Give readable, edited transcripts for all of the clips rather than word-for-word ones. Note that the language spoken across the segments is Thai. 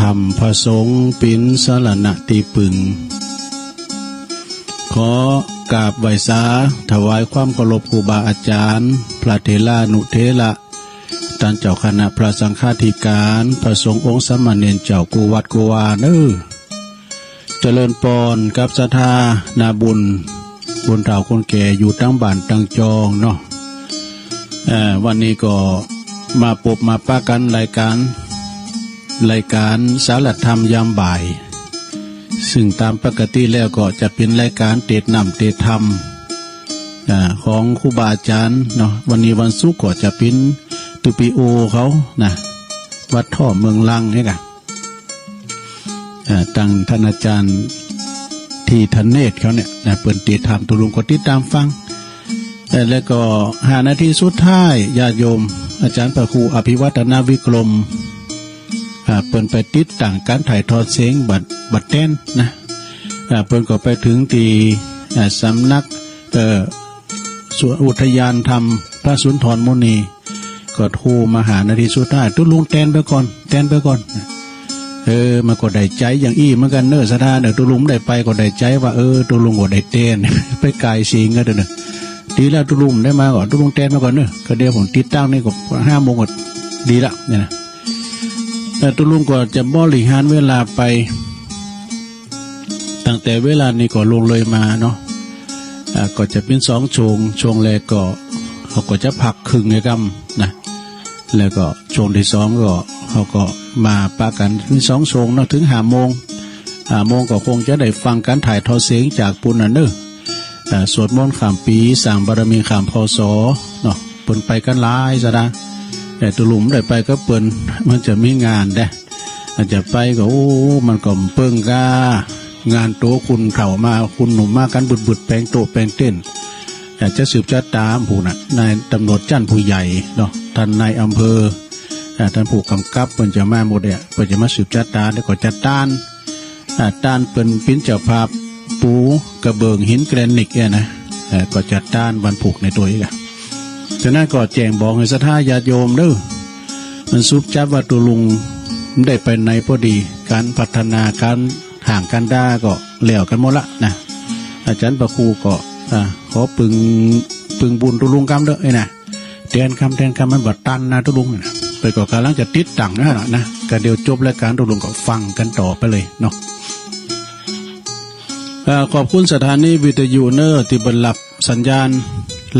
รรมพระสงฆ์ปินสรณะตีปึงขอกราบไหว้สาถวายความเคารพครูบาอาจารย์พระเถระนุเถระท่านเจ้าคณะพระสังฆาธิการพระสงฆ์องค์สามเณรเจ้ากูวัดกูวาเเจริญปอนกับศรัทธานาบุญคนเฒ่าคนแก่อยู่ตั้งบ้านตั้งจองเนาะวันนี้ก็มาพบมาปะกันรายการสารธรรมยามบ่ายซึ่งตามปกติแล้วก็จะเป็นรายการเทศน์นำเทศน์ธรรมของครูบาอาจารย์เนาะวันนี้วันศุกร์ก็จะเป็นตุปิโอเขานะวัดท่อเมืองลังนี่ค่ะตั้งท่านอาจารย์ที่ทันเนศเขาเนี่ยเปิดเทศน์ธรรมตุลุงก็ติดตามฟังแล้วก็5 นาทีสุดท้ายญาติโยมอาจารย์พระครูอภิวัฒนาวิกรมเปิดไปติดต่างการถ่ายทอดเสียงบัดเต้นนะเปิดก็ไปถึงที่สำนักสวนอุทยานธรรมพระสุนทรมุนีก็โทรมาหานาทีสุดท้ายตุลุงเต้นไปก่อนมันก็ได้ใจอย่างอี้เหมือนกันเนอะสถานตุลุงได้ไปก็ได้ใจว่าตุลุงก็ได้เต้นไปกายสิงกันเนอะดีแล้วตุลุงได้มาก่อนตุลุงเต้นมาก่อนเนอะก็เดี๋ยวผมติดตั้งนี่ก็5 โมงก็ดีละเนี่ยนะแต่ตุลุงก็จะบริหารเวลาไปตั้งแต่เวลานี้ก็ลงเลยมาเนาะก็จะเป็น2 ช่วงแรกก็เขาก็จะพักครึ่งในกำนะแล้วก็ช่วงที่2ก็เขาก็มาปะกันเป็น2 ช่วงเนาะถึง5 โมงก็คงจะได้ฟังการถ่ายทอดเสียงจากปุณณะเนอะสวดมนต์ข้ามปีสั่งบารมีข้ามพศเนาะเปิ่นไปกันหลายซะนะแต่ตุลุมได้ไปก็เปิ่นมันจะมีงานได้อาจจะไปก็มันก็เปิ้งกางานโตคุณเฒ่ามาคุณหนุ่มมากันบุดแปลงโตแปลงเต้นอยากจะสืบชะตาผู้น่ะนายตำรวจจันผู้ใหญ่เนาะท่านนายอำเภอท่านผู้กำกับเปิ้นจะมาหมดเนี่ยเปิ้นจะมาสืบชะตาแล้วก็จัดต้านเปิ้นปิ้นเจ้าภาพปูกระเบิงหินแกรนิกเนี่ยนะก็จัดต้านวันผูกในตัวอีกฉะนั้นก็แจ้งบอกให้ศรัทธาญาติโยมเด้อมันซุบจับว่าตัวลุงได้ไปในพอดีการพัฒนาการห่างกันได้ก็แล้วกันหมดละนะอาจารย์ประครูก็ขอปึงบุญตัวลุงกำเด้อไอ้นะแทนคำมันบัดตันนะตัวลุงนะไปก็กำลังจะติดตั้งนะก็เดี๋ยวจบรายการตัวลุงก็ฟังกันต่อไปเลยเนาะขอบคุณสถานีวิทยุเนอร์ที่บรรลับสัญญาณ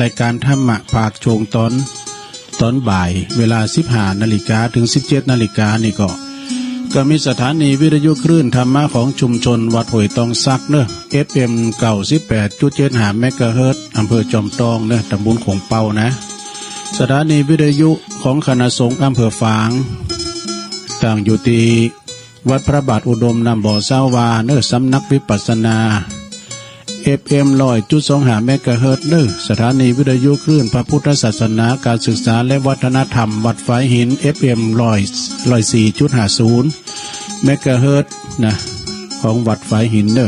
รายการธรรมะภาคโชงตอนบ่ายเวลา 15 นาฬิกาถึง 17 นาฬิกานี่ก็มีสถานีวิทยุคลื่นธรรมะของชุมชนวัดห้วยตองซักเนอะ FM 98.75 เมกะเฮิรตซ์อำเภอจอมตองเนอะตำบลโขงเปานะสถานีวิทยุของคณะสงฆ์อำเภอฝางตั้งอยู่ที่วัดพระบาทอุดมนำบ่อเศร้าวาเนอสำนักวิปัสสนา FM 100.25 เมกะเฮิรตซ์เนอสถานีวิทยุคลื่นพระพุทธศาสนาการศึกษาและวัฒนธรรมวัดฝายหิน FM 104.50 เมกะเฮิรตซ์นะของวัดฝายหินเน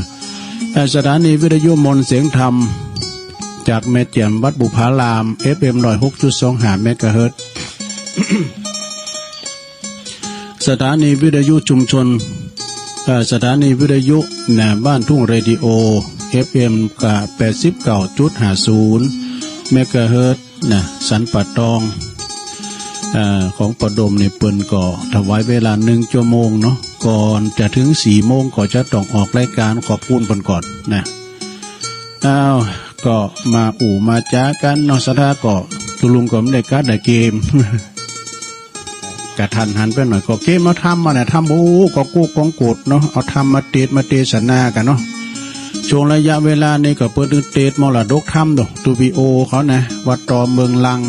อสถานีวิทยุมนต์เสียงธรรมจากแม่แจ่มวัดบุพาราม FM 106.25 เมกะเฮิรตซ์ สถานีวิทยุชุมชนสถานีวิทยุบ้านทุ่งเรดิโอ FM 89.50 เมกะเฮิรตซ์สันป่าตองของปดมในเปิ้นก็ถวายเวลา1 ชั่วโมงเนาะก่อนจะถึง4 โมงก็จะต้องออกรายการขอบคุณเปิ้นก่อนนะก็มามาจ้ากันเนาะสถาก็ตุลุงก็ไม่ได้การ์ดได้เกม กะทันหันไปหน่อยก็เกมมาทำมาเนี่ยทำก็กู้กองโกดเนาะเอาทำมาเตศนากันเนาะช่วงระยะเวลานี้ก็เปิดเตศมรดกธรรมดูตูปีโอเขานะวัดตอเมืองลัง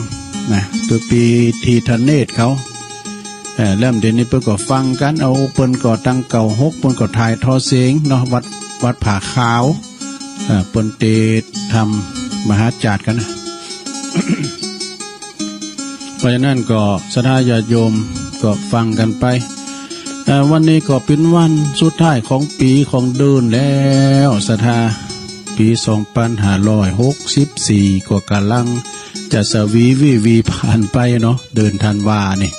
นะตัวปีทีทเนศเขาเริ่มเดี๋ยวนี้เปิดก็ฟังกันเอาเปิดก็ตั้งเก่า6เปิดก็ถ่ายทอเสียงเนาะวัดผาขาวเปิดเตศทำมหาจารย์กันนะ เพราะฉะนั้นก็ศรัทธาญาติโยมก็ฟังกันไปวันนี้ก็เป็นวันสุดท้ายของปีของเดือนแล้วศรัทธาปี 2564 ก็กำลังจะสวีผ่านไปเนาะเดินธันวานี่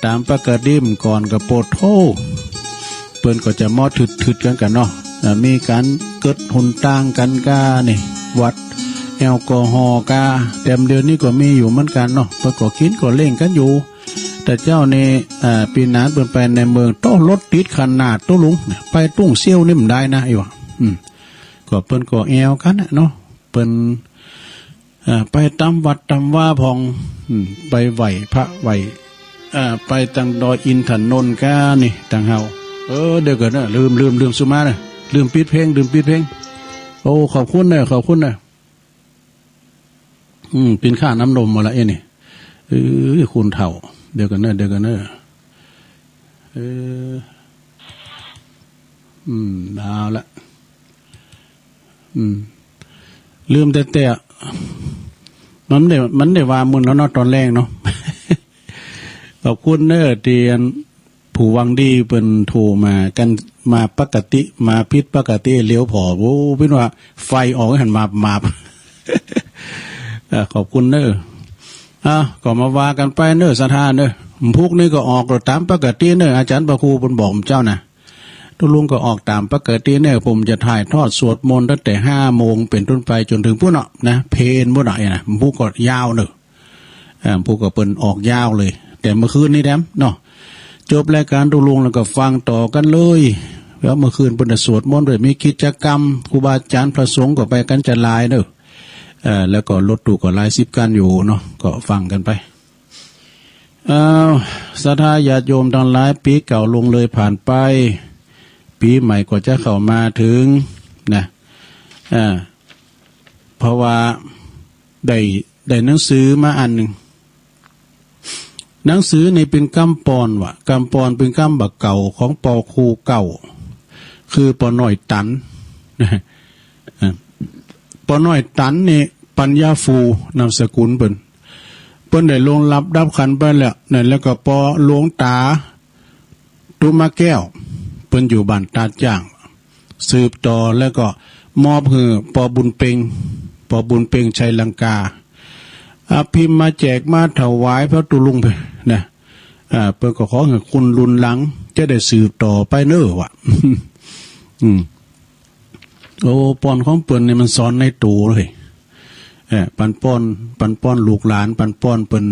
ตามประกาศดิมก่อนกับโปรโท ปิ้นก็จะมอถึดกันเนาะมีการเกิดหุนต่างกันกานี่วัดแอลกอฮอล์กาแต่เดี๋ยวนี้ก็มีอยู่เหมือนกันเนาะเปิ้นก็กินก็เล่นกันอยู่แต่เจ้านี่ปีนานเปิ้นไปในเมืองโต้รถติดขนาดโต้ลุงไปตุ้งเซี่ยวนี่มันได้นะอยู่ก็เปิ้นก็แอลกันเนาะเปิ้นไปตามวัดตามว่าพองไปไหวพระไหวไปตังดอยอินทนนท์กานี่ตังเฮาเดี๋ยวก่อนนะลืมสุมานะลืมปิดเพลงโอ้ขอบคุณนะเป็นค่าน้ำนมมาละนี่คุณเถ่าเดี๋ยวกันเนอะเอาละลืมแต่มันได้ว่ามุนแล้วเนาะตอนแรกเนาะ ขอบคุณเนอะเตียนผู้วังดีเป็นโทรมากันมาปกติมาพิษปกติเลี้ยวผอโอ้เป็นว่าไฟออกหันมา ขอบคุณเนอะก็มาว่ากันไปเนอะสถานเนอะพวกนี้ก็ออกตามปกติเนอะอาจารย์ประครูบนบอกเจ้านะทุลุงก็ออกตามปกติเนอะผมจะถ่ายทอดสวดมนต์ตั้งแต่5 โมงเป็นต้นไปจนถึงพุ่นเนาะนะเพนพุ่นเนาะนะพวกก็ยาวเนอะพวกก็เปิ่นออกยาวเลยแต่เมื่อคืนนี้เนาะจบรายการทุลุงแล้วก็ฟังต่อกันเลยแล้วเมื่อคืนเปิ่นสวดมนต์ด้วยมีกิจกรรมครูบาอาจารย์พระสงฆ์ก็ไปกันจะลายเนอะแล้วก็รถตู้ก็ไล่10 กันอยู่เนาะก็ฟังกันไปศรัทธาญาติโยมทั้งหลายปีเก่าลงเลยผ่านไปปีใหม่ก็จะเข้ามาถึงนะเพราะว่าได้หนังสือมาอันหนึ่งหนังสือในเป็นกำปอนว่ะกำปอนเป็นกำบักเก่าของปอครูเก่าคือปอหน่อยตันปอน้อยตันนี่ปัญญาฟูนามสกุลเปิ้นได้ลงรับดับขันไปแล้วนั่นแล้วก็ปอหลวงตาตุมาแก้วเปิ้นอยู่บ้านตาจ้างสืบต่อแล้วก็มอบให้ปอบุญเพ็งชัยลังกาพิมพ์มาแจกมาถวายพระตุลุงไปนะเปิ้นก็ขอให้คุณรุนหลังจะได้สืบต่อไปเน้อว่ะ โอ้ปอนของเปิ้นนี่มันสอนในตูเลยปันป้อนลูกหลานปันป้อนเปิ้น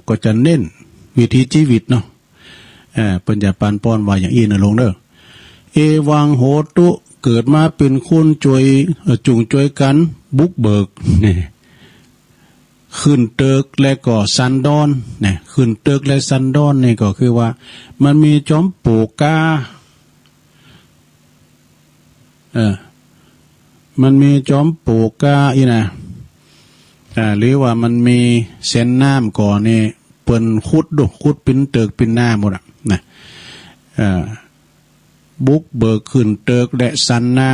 ก็จะเน้นวิถีชีวิตเนาะเปิ้นจะปันป้อนว่าอย่างอี้นะลงเด้อเอวังโหตุเกิดมาเป็นคนจุงจวยกันบุกเบิกนี่ขึ้นเติกและก็ซันดอนเนี่ยขึ้นเติกและซันดอนนี่ก็คือว่ามันมีจอมปลูกกามันมีจอมปลูกกาอีนะหรือว่ามันมีเส้นน้ำก่อนนี่เปิ้นขุดเป็นเติกเป็นหน้าหมดนะบุกเบิกขึ้นเติกและสันนา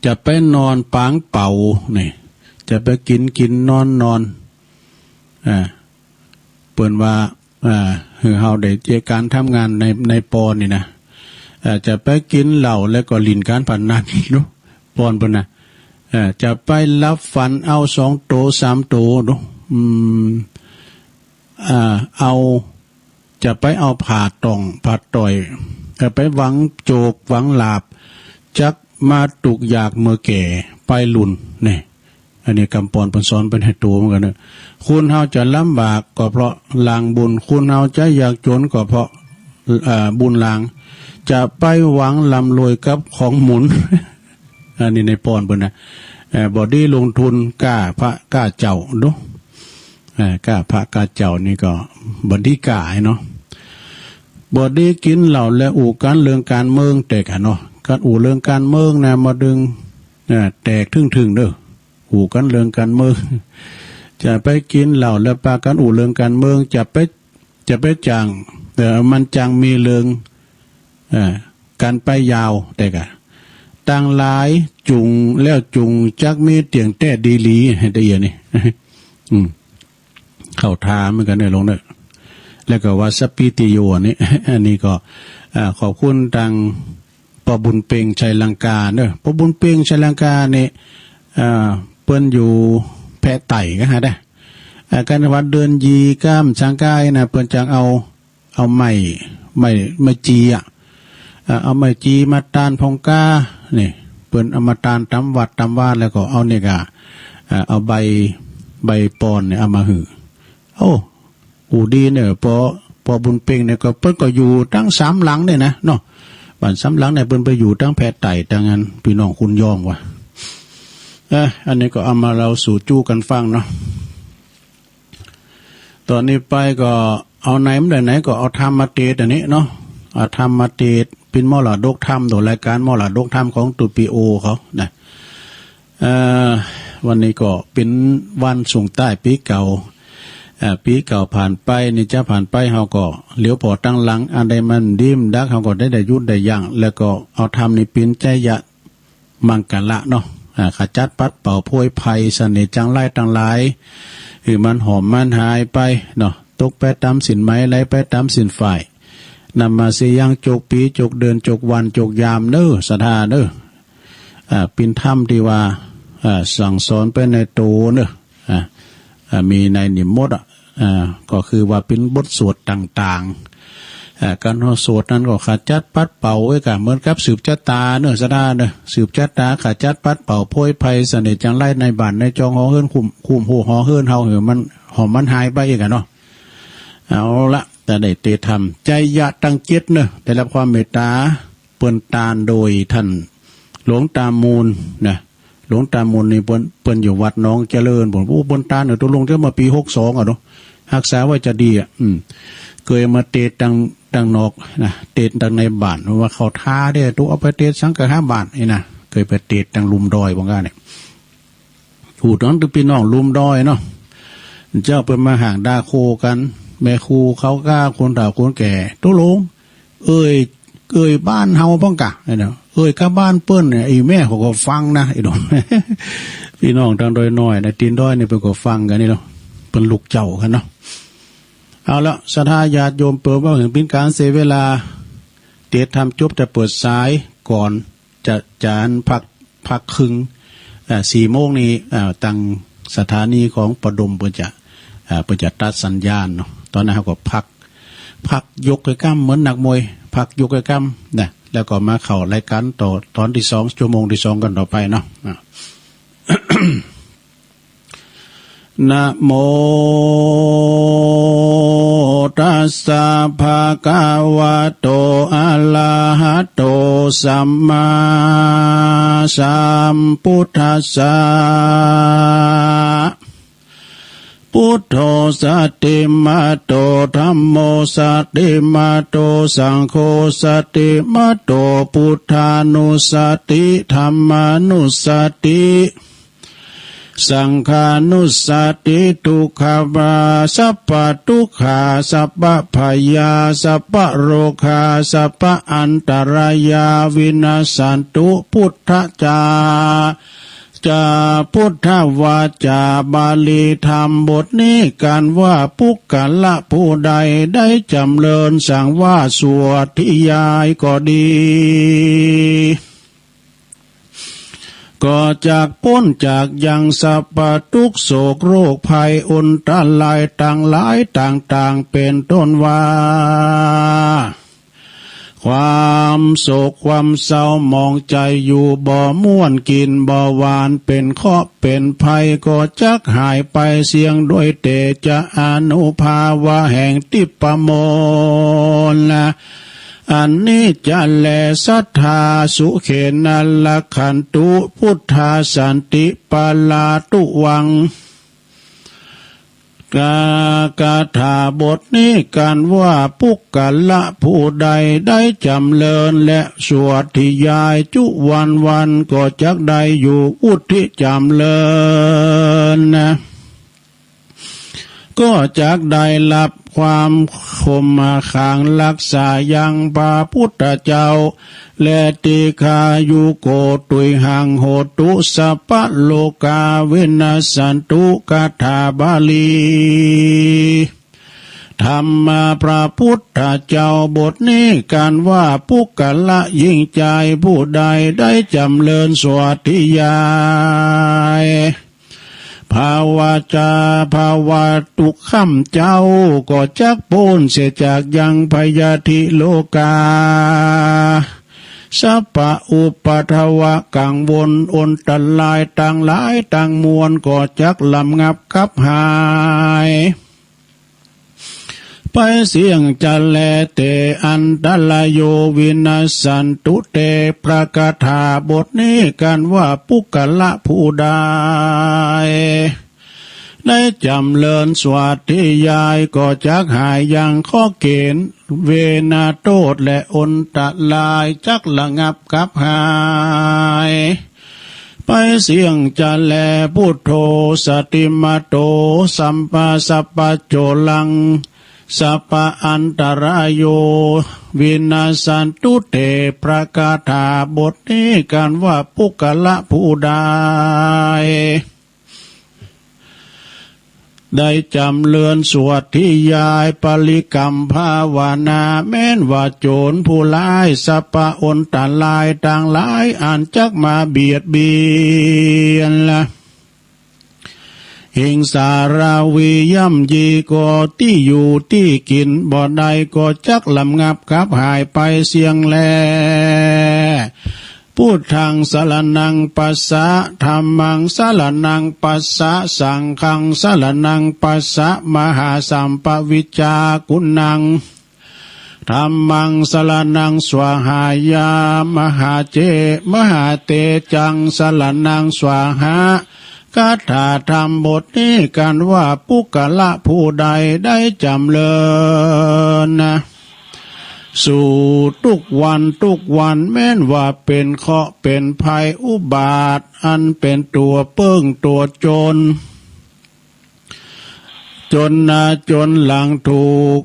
จะไปนอนปางเป่านี่จะไปกินนอนเปิ้นว่าเฮาได้เจอการทำงานในปอนนี่นะจะไปกินเหล้าแล้วก็ลินการพนันเนาะปอนเปิ้นนะจะไปรับฟันเอา2 โต 3 โตเนาะเอาจะไปเอาผ่าต่อยไปหวังโจกหวังลาบจักมาตุกอยากเมื่อแก่ไปหลุนนี่อันนี้กำปอนเป็นสอนเป็นให้ตัวเหมือนกันนะคุณเฮาจะลำบากก็เพราะลางบุญคุณเฮาจะอยากจนก็เพราะบุญลางจะไปหวังลำรวยกับของหมุน อันนี้ในปอนเป็นนะบอดี้ลงทุนกล้าพระกล้าเจ้าเนาะกล้าพระกล้าเจ้านี่ก็บอดี้กล้าเนาะบอดี้กินเหล่าและอู่การเรื่องการเมืองแตกเนาะการอู่เรื่องการเมืองนะมาดึงแตกถึงเด้ออู่กันเรื่องการเมืองจะไปกินเหล่าและปากันอู่เรื่องการเมืองจะไปจางแต่มันจางมีเรื่องการไปยาวแต่กะต่างหลายจุงแล้วจุงจักมีเตียงแต่ดีลีให้ได้ยินนี่ เข้าทาเหมือนกันเนี่ยลงเนี่ยแล้วก็ว่าสปิติโยนี่ อันนี้ก็ขอบคุณทางปอบุญเพ็งชัยลังกาเนอะปอบุญเพ็งชัยลังกาเนี่ยเปิ้นอยู่แพะไต่ก็ฮะได้การวัดเดินยีก้ามช้างก้ายนะเปิ้นจังเอาไม้ ไม่จีเอาไม้จีมาตานพองก้านี่เปิ้นเอามาตานตำวัดตำวาดแล้วก็เอาเนี่ยก็เอาใบปอนเนี่ยเอามาหือโอ้อูดีเนี่ยพอบุญเป่งเนี่ยก็เปิ้นก็อยู่ตั้ง3หลังเนี่ยนะเนาะบ้าน3หลังเนี่ยเปิ้นไปอยู่ตั้งแพไต่ตั้งนั้นพี่น้องคุณยอมว่ะอันนี้ก็เอามาเราสู่จู้กันฟังเนาะตอนนี้ไปก็เอาไหนมันได้ไหนก็เอาธรรมมาเทศอันนี้เนาะเอาธรรมมาเทศเป็นมรดกธรรมโดยรายการมรดกธรรมของตุปิโอเขานะวันนี้ก็เป็นวันส่งใต้ปีเก่าปีเก่าผ่านไปนี่จะผ่านไปเฮาก็เหลียวพอตั้งหลังอันใดมันดิ้มดักเฮาก็ได้ยุดได้ย่างแล้วก็เอาธรรมนี่เป็นใจยะมังกะละเนาะขจัดปัดเป่าโพยภัยเสน่ห์จังไล่ต่างหลายคือมันหอมมันหายไปเนาะตกไปตามสินไม้ไหลไปตามสินฝ่ายนำมาเสียยังจกปีจกเดือนจกวันจกยามเน้อศรัทธาเน้อเป็นธรรมที่ว่าสั่งสอนไปในโตเน้อมีในนิมตก็คือว่าเป็นบทสวดต่างๆการสวดนั้นก็ขจัดปัดเป่าไว้กันเหมือนกับสืบชะตาเนื้อสะดาเนื้อสืบชะตาขจัดปัดเป่าโพยภัยเสน่ห์จังไล่ในบ้านในจองหอเฮิรนคุมหูหอเฮิรนเฮาเหือมันหอมมันหายไปอีกเนาะเอาละแต่ได้เตธรรมใจยะตั้งจิตเนื้อได้รับความเมตตาเปิ้นตาลโดยท่านหลวงตามูลนะหลวงตามูลนี่เปิ้นอยู่วัดน้องเจริญผมเปิ้นตาลเนี่ยตัวลงเท่ามาปี62เนาะรักษาไว้จะดีเคยมาเตะดังนอกนะเตะดังในบ้านว่าเขาท้าได้ตัวเอาไปเตะสังกัด5 บาทนี่นะเคยไปเตะดังลุมดอยบางกันเนี่ยถูกต้องพี่น้องลุมดอยเนาะเจ้าเป็นมาห่างดาโคกันแม่ครูเขาก้าคนเฒ่าคนแก่ตัวลงเอ้ยบ้านเฮาป้องกะเนาะก็บ้านเปิ้นเนี่ยไอ้แม่เขาก็ฟังนะไอ้ดอกพี่น้องทางดอยน้อยนะตีนดอยเนี่ยเพิ่นก็ฟังกันนี่เนาะเป็นลูกเจ้ากันเนาะเอาละศรัทธาญาติโยมเปิดว่าถึงเป็นการเสียเวลาเตะทำจบจะเปิดสายก่อนจะจานพักครึ่ง4 โมงนี้ตั้งสถานีของประดมเพื่อจะตัดสัญญาณเนาะตอนนั้นเขาก็พักยกกระกำเหมือนนักมวยพักยกกระกำนะแล้วก็มาเข้ารายการต่อตอนที่2 ชั่วโมงที่2กันต่อไปเนาะนะโมตัสสะภะคะวะโตอะระหะโตสัมมาสัมพุทธัสสะพุทโธสัตติมาโตธัมโมสัตติมาโตสังโฆสัตติมาโตพุทธานุสติธัมมานุสติสังฆานุสติทุกขบาสัพพทุกขาสัพพพยาสัพพโรคาสัพพอันตรายาวินาสันตุพุทธจาพุทธวาจาบาลีธรรมบทนี้การว่าปุกกะละผู้ใดได้จำเริญสั่งว่าสวดทิยายก็ดีก็จากพ้นจากยังสัพพทุกโศกโรคภัยอุนตรายต่างหลายต่างๆเป็นต้นว่าความโศกความเศร้ามองใจอยู่บ่ม่วนกินบ่หวานเป็นเคราะห์เป็นภัยก็จักหายไปเสียงด้วยเตจะอนุภาวะแห่งติปโมลนะอันนี้จะแลศรัทธาสุเขนัลลขันตุพุทธาสันติปาลาตุวังกาถาบทนี้การว่าปุกกะละผู้ใดได้จำเริญและสวดทิยายจุวันก็จักได้อยู่อุทิจำเริญนะก็จักได้รับความคมมาขางรักษายังพระพุทธเจ้าและติคายุโกตุยหังโหตุสัพพะโลกาเวนัสสันตุกถาบาลีธรรมพระพุทธเจ้าบทนี้การว่าปุกกะละยิ่งใจผู้ใดได้จำเริญสวดทิยาย ภาวาจาภาวาตุกขำเจ้าก็จักโปนเสียจากยังพยาธิโลกาสัพพะอุปทวะกังวลอนตรายต่างหลายต่างมวลก็จักลำงับคับหายไปเสียงจัลแลเตอันตลโยวินัสสันตุเตประกาศาบทนี้กันว่าปุกละผู้ใดได้จำเลินสวัสดิยายก็จักหายอย่างข้อเกณฑ์เวนาโตษและอนตะลายจักระงับกับหายไปเสียงจัลแลพุทโธสติมาโตสัมปะสัพพะโจลังสัพพะอันตรายโยวินาสันตุเตประกาศาบทนี้กันว่าปุกละผู้ใดได้จำเลือนสวดที่ยายปริกรรมภาวนาแม้นว่าโจรผู้ร้ายสัพพะอนตะลายต่างหลายอ่านจักมาเบียดเบียนละหิงสาราวีย่ำยีก็ที่อยู่ที่กินบ่ใดก็จักลำงับกับหายไปเสียงแลพุทธังสรณังปัสสะธัมมังสรณังปัสสะสังฆังสรณังปัสสะมหาสัมปวิจากุนังธัมมังสรณังสวหายามหาเจมหาเตจังสรณังสวหาคาถาธรรมบทนี้กันว่าปุกละผู้ใดได้จำเลินนะสู่ทุกวันแม้นว่าเป็นเคราะห์เป็นภัยอุบาทอันเป็นตัวเปิ้งตัวจนจนหลังถูก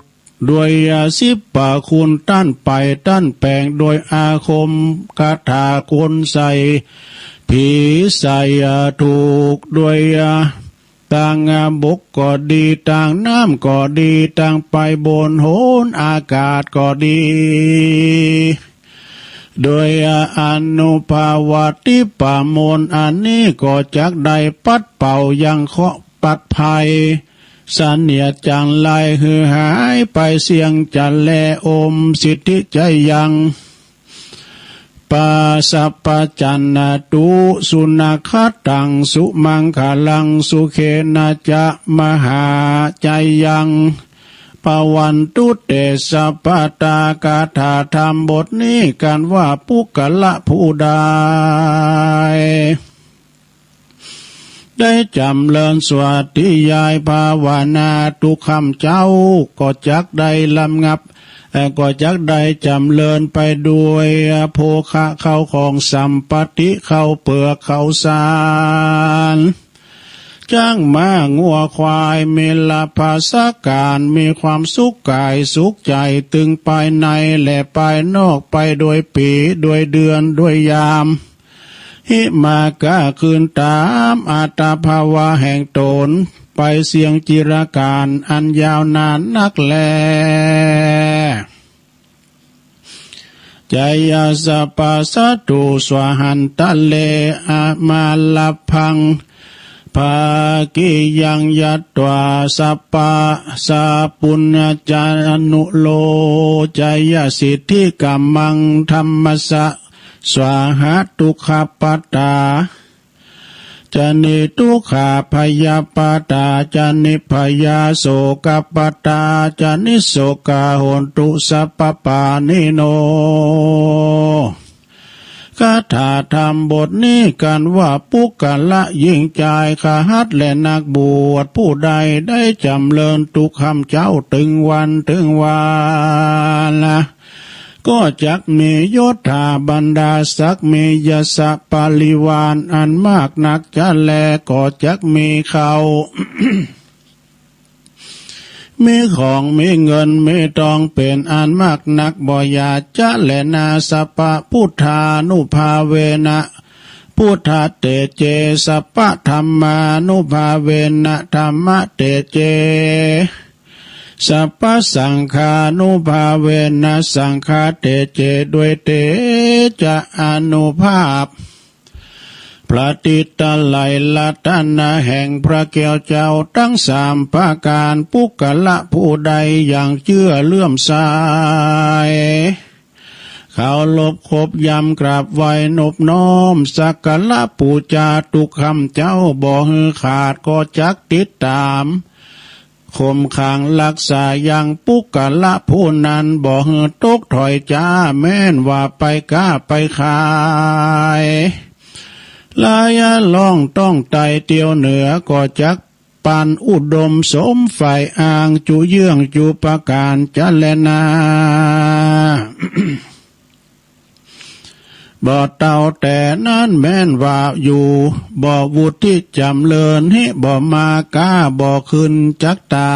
ด้วยสิบป่าคุณต้านไปต้านแปลงโดยอาคมคาถาคุณใส่ผีใส่ถูกด้วยต่างบกก็ดีต่างน้ำก็ดีต่างไปบนโหนอากาศก็ดีโดยอนุภาวะที่ป่ามนอันนี้ก็จักได้ปัดเป่ายังเคาะปัดภัยสันเนียจังไลหือหายไปเสียงจันแลอมสิทธิใจยังปัสสะปะจันนตุสุนัขตังสุมังคลังสุเขนะจะมหาใจยังปวันตุเตสัพพตากาถาธรรมบทนี้กันว่าปุกละผู้ใดได้จำเลินสวัสดิยายภาวนาทุกคำเจ้าก็จักได้ลำงับก็จักได้จำเลินไปด้วยโภคะเข้าของสัมปติเข้าเปลือกเข้าสารจ้างม้างัวควายเมลภาษาการมีความสุขกายสุขใจตึงภายในและภายนอกไปโดยปีโดยเดือนโดยยามหิมากะคืนตามอาตาภาวะแห่งตนไปเสียงจิรการอันยาวนานนักแลใจยาสปัสสตุสวหันตะเลอามาลพังภากิยังยัตตวาสัปปะสาปุญญจานุโลใจยสิทธิกัมมังธรรมสะสวาหาทุกขปัตตาจานิทุกขาพยาปตาจานิพยาโสกปตาจานิโสกาโหนตุสัพปานิโนคาถาธรรมบทนี้กันว่าปุกละยิ่งใจขหัดและนักบวชผู้ใดได้จำเริญทุกคำเจ้าถึงวันละก็จักมียศถาบรรดาศักดิ์มียศปาลิวานอันมากนักจะแลก็จักมีเขา มีของมีเงินมีทองเป็นอันมากนักบ่อยาจะแลนาสปะพุทธานุภาเวนะพุทธเตเจสัพพะธรรมานุภาเวนะธรรมเตเจสัพพสังฆานุภาเวนะสังฆาเตเจด้วยเตจะอนุภาพพ ระติตะไลลัตนาแห่งพระแก้วเจ้าทั้งสามประการปุกละผู้ใดอย่างเชื่อเลื่อมใสเขาลบคบยำกราบไหวนบน้อมสักการะปูจาทุกคำเจ้าบ่ฮือขาดก็จักติดตามคมขังรักษาอย่างปุกละผู้นั้นบ่ฮือตกถอยจ้าแม่นว่าไปก้าไปขายลายล่องต้องไตเตียวเหนือก็จักปานอุดมสมไฟอ่างจุเยื่องจุประการจะแลนา บ่เต่าแต่นั้นแม่นว่าอยู่บ่วุฒิจำเลินให้บ่มากาบ่ขึ้นจักตา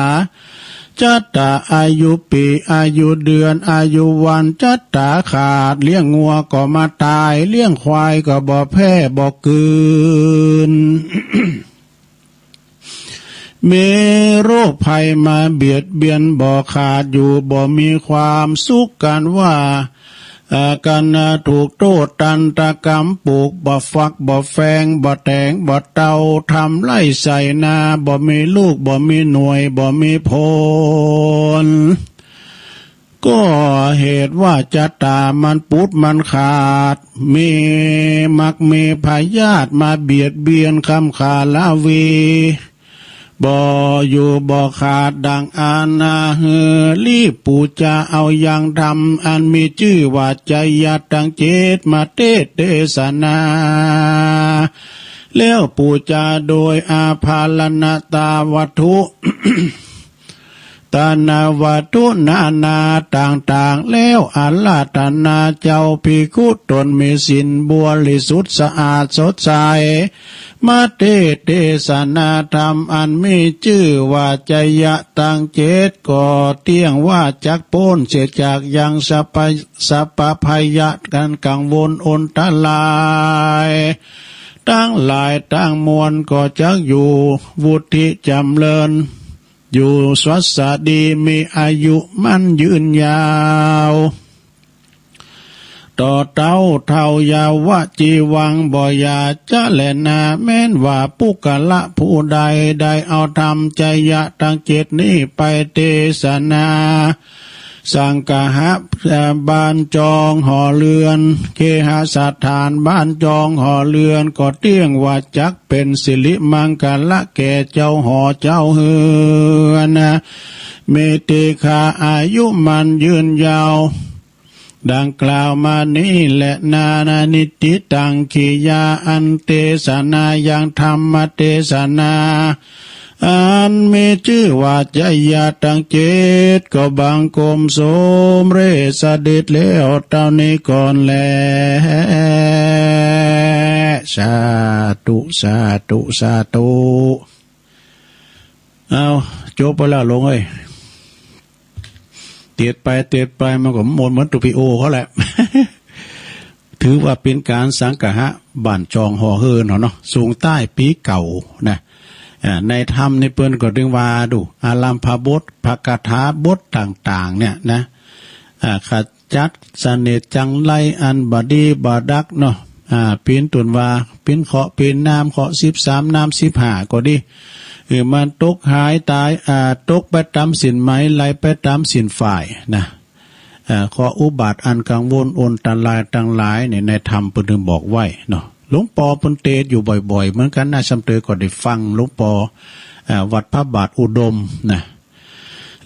จัตตาอายุปีอายุเดือนอายุวันจัตตาขาดเลี้ยงงัวก็มาตายเลี้ยงควายก็บ่แพ้บ่กืน มีโรคภัยมาเบียดเบียนบ่ขาดอยู่บ่มีความสุขกันว่ากันถูกโทษตันตกรรมปลูกบ่ฟักบ่แฟงบ่แตงบ่เตาทำไล่ใส่นาบ่มีลูกบ่มีหน่วยบ่มีผลก็เหตุว่าจัตตามันปุดมันขาดมีมักมีพยาธิมาเบียดเบียนคำขาลาวีบ่อยู่บ่ขาดดังอาณาเฮรีบปูจาเอาอย่างทำอันมีชื่อว่าใจยะตังเจตมาเทศนาแล้วปูจาโดยอาภาลนตาวัตถุ ตานาวัตถุนานาต่างๆแล้วอาลาตนาเจ้าภิกขุตนมีศีลบริสุทธิ์สะอาดสดใสมาเทศนาธรรมอันมีชื่อว่าใจยะตังเจตก่อเตี้ยงว่าจักพ้นเสียจากยังสัพพยะกันกังวลอนตลายตั้งหลายตั้งมวลก็จักอยู่วุฒิจำเริญอยู่สวัสดีมีอายุมั่นยืนยาวต่อเต้าเท่ายาวะจีวังบ่อยาจะแลนาแม้นว่าปุกละผู้ใดได้เอาธรรมใจยะตั้งเจตนี้ไปเทศนาสังฆะบ้านจองห่อเรือนเคหสถานบ้านจองห่อเรือนก็เตี้ยงว่าจักเป็นสิริมังคละแก่เจ้าห่อเจ้าเฮือนเมติคาอายุมันยืนยาวดังกล่าวมานี้แหละนานิติตังขียาอันเทศนายังธรรมเทศนาอันมีชื่อว่าใจยะตังเจตก็บังกรมสมเรศเด็จแล้วเท่านี้ก่อนแลสาธุสาธุสาธุเอาจบไปแล้วลงเอ้ยเตียดไปมันก็หมดเหมือนตุปิโอเขาแหละ ถือว่าเป็นการสังฆะบ้านจองห่อเฮินเนาะสูงใต้ปีเก่านะในธรรมในเปิ้นก็ดึงว่าดูอารัมภบทภกถาบทต่างๆเนี่ยนะขจัดเสน่ห์จังไรอันบดีบดักเนาะปีนตุนว่าปีนเคาะปีนน้ำเคาะ13น้ำ15ก็ดีมันตกหายตายตกไปตามสินไหมไหลไปตามสินฝ่ายนะขออุบัติอันกังวลอนตรายต่างหลายในธรรมเพิ่นบอกไว้เนาะหลวงปอเพิ่นเทศอยู่บ่อยๆเหมือนกันนะชำเตยก็ได้ฟังหลวงปอวัดพระบาทอุดมนะ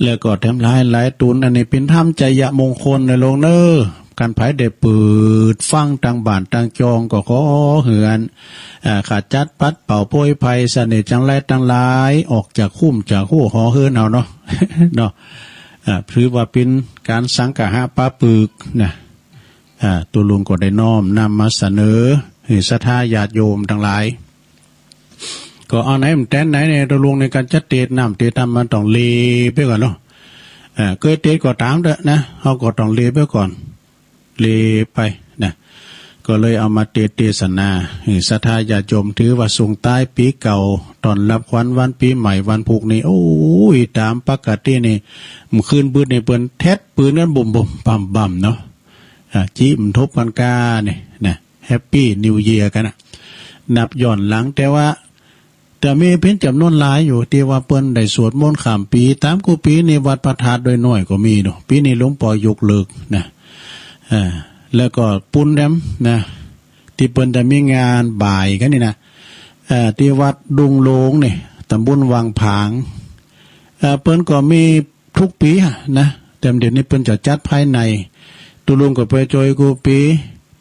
แล้วก็แถมหลายตุนอันนี้เป็นธรรมใจยะมงคลในโลกเนอการไผได้เปิดฟังทางบ้านทางจองก็ขอเหือนขาดจัดปัดเป่าโพยภัยเสน่ห์จังไรตั้งหลายออกจากคุ้มจากหู้หอเฮือนเอาเนาะ เนาะถือว่าเป็นการสังฆะปาปึกนะตัวลุงก็ได้น้อมนำมาเสนอให้ศรัทธาญาติโยมทั้งหลายก็เอาไหนมันแตนไหนเนี่ยตัวลุงในการจัดเตะน้ำเตะทำมันต้องเลไปก่อนเนาะเคยเตะก็ตามเด้อนะเขาก็ต้องเลไปก่อนเลไปนะก็เลยเอามาเทศนาให้ศรัทธาญาติโยมถือว่าส่งใต้ปีเก่าตอนรับขวัญวันปีใหม่วันผูกนี่โอ้ยตามปกตินี่มันคืนปืนในเปิ้นแทดปืนกันบ่มบ่มเนาะจี้มทบกันกาเนี่ยนะแฮปปี้นิวเยียร์กันนะ นับย้อนหลังแต่มีเป็นจำนวนหลายอยู่ที่ว่าเปิ้นได้สวดมนต์ข้ามปีตามกูปีนี่วัดพระธาตุโดยน้อยก็มีเนาะปีนี้หลวงปู่ยกเลิกนะแล้วก็ปุ้นแดมนะที่เปิ้นจะมีงานบ่ายกันนี่นะที่วัดดุงโลงนี่ตำบลวังผางเปิ้นก็มีทุกปีนะแต่เดี๋ยวนี้เปิ้นจะจัดภายในตุลุงก็ไปจอยกูปี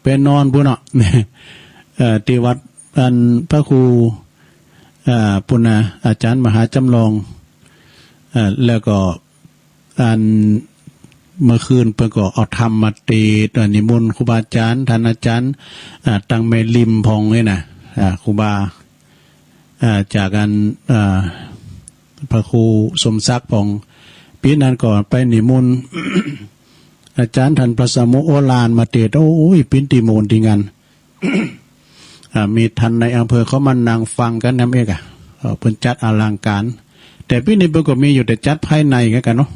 ไปนอนพุ่นเนาะที่วัดอันพระครูปุณณาอาจารย์มหาจำลองแล้วก็อันเมื่อคืนเพิ่นก็เอาธรรมมาเทศนิมนต์ครูบาอาจารย์ท่านอาจารย์ตังเมลิมพองนี่นะครูบาจากกันพระครูสมศักดิ์พองปีนั้นก่อนไปนิมนต์ อาจารย์ท่านพระสมุโอฬารมาเทศน์โอ้ยปินติโมนที่งาน มีท่านในอำเภอเขามานั่งฟังกันน้ำเอกเพิ่นจัดอลังการแต่ปีนี้เพิ่นก็มีอยู่แต่จัดภายในกันเนาะ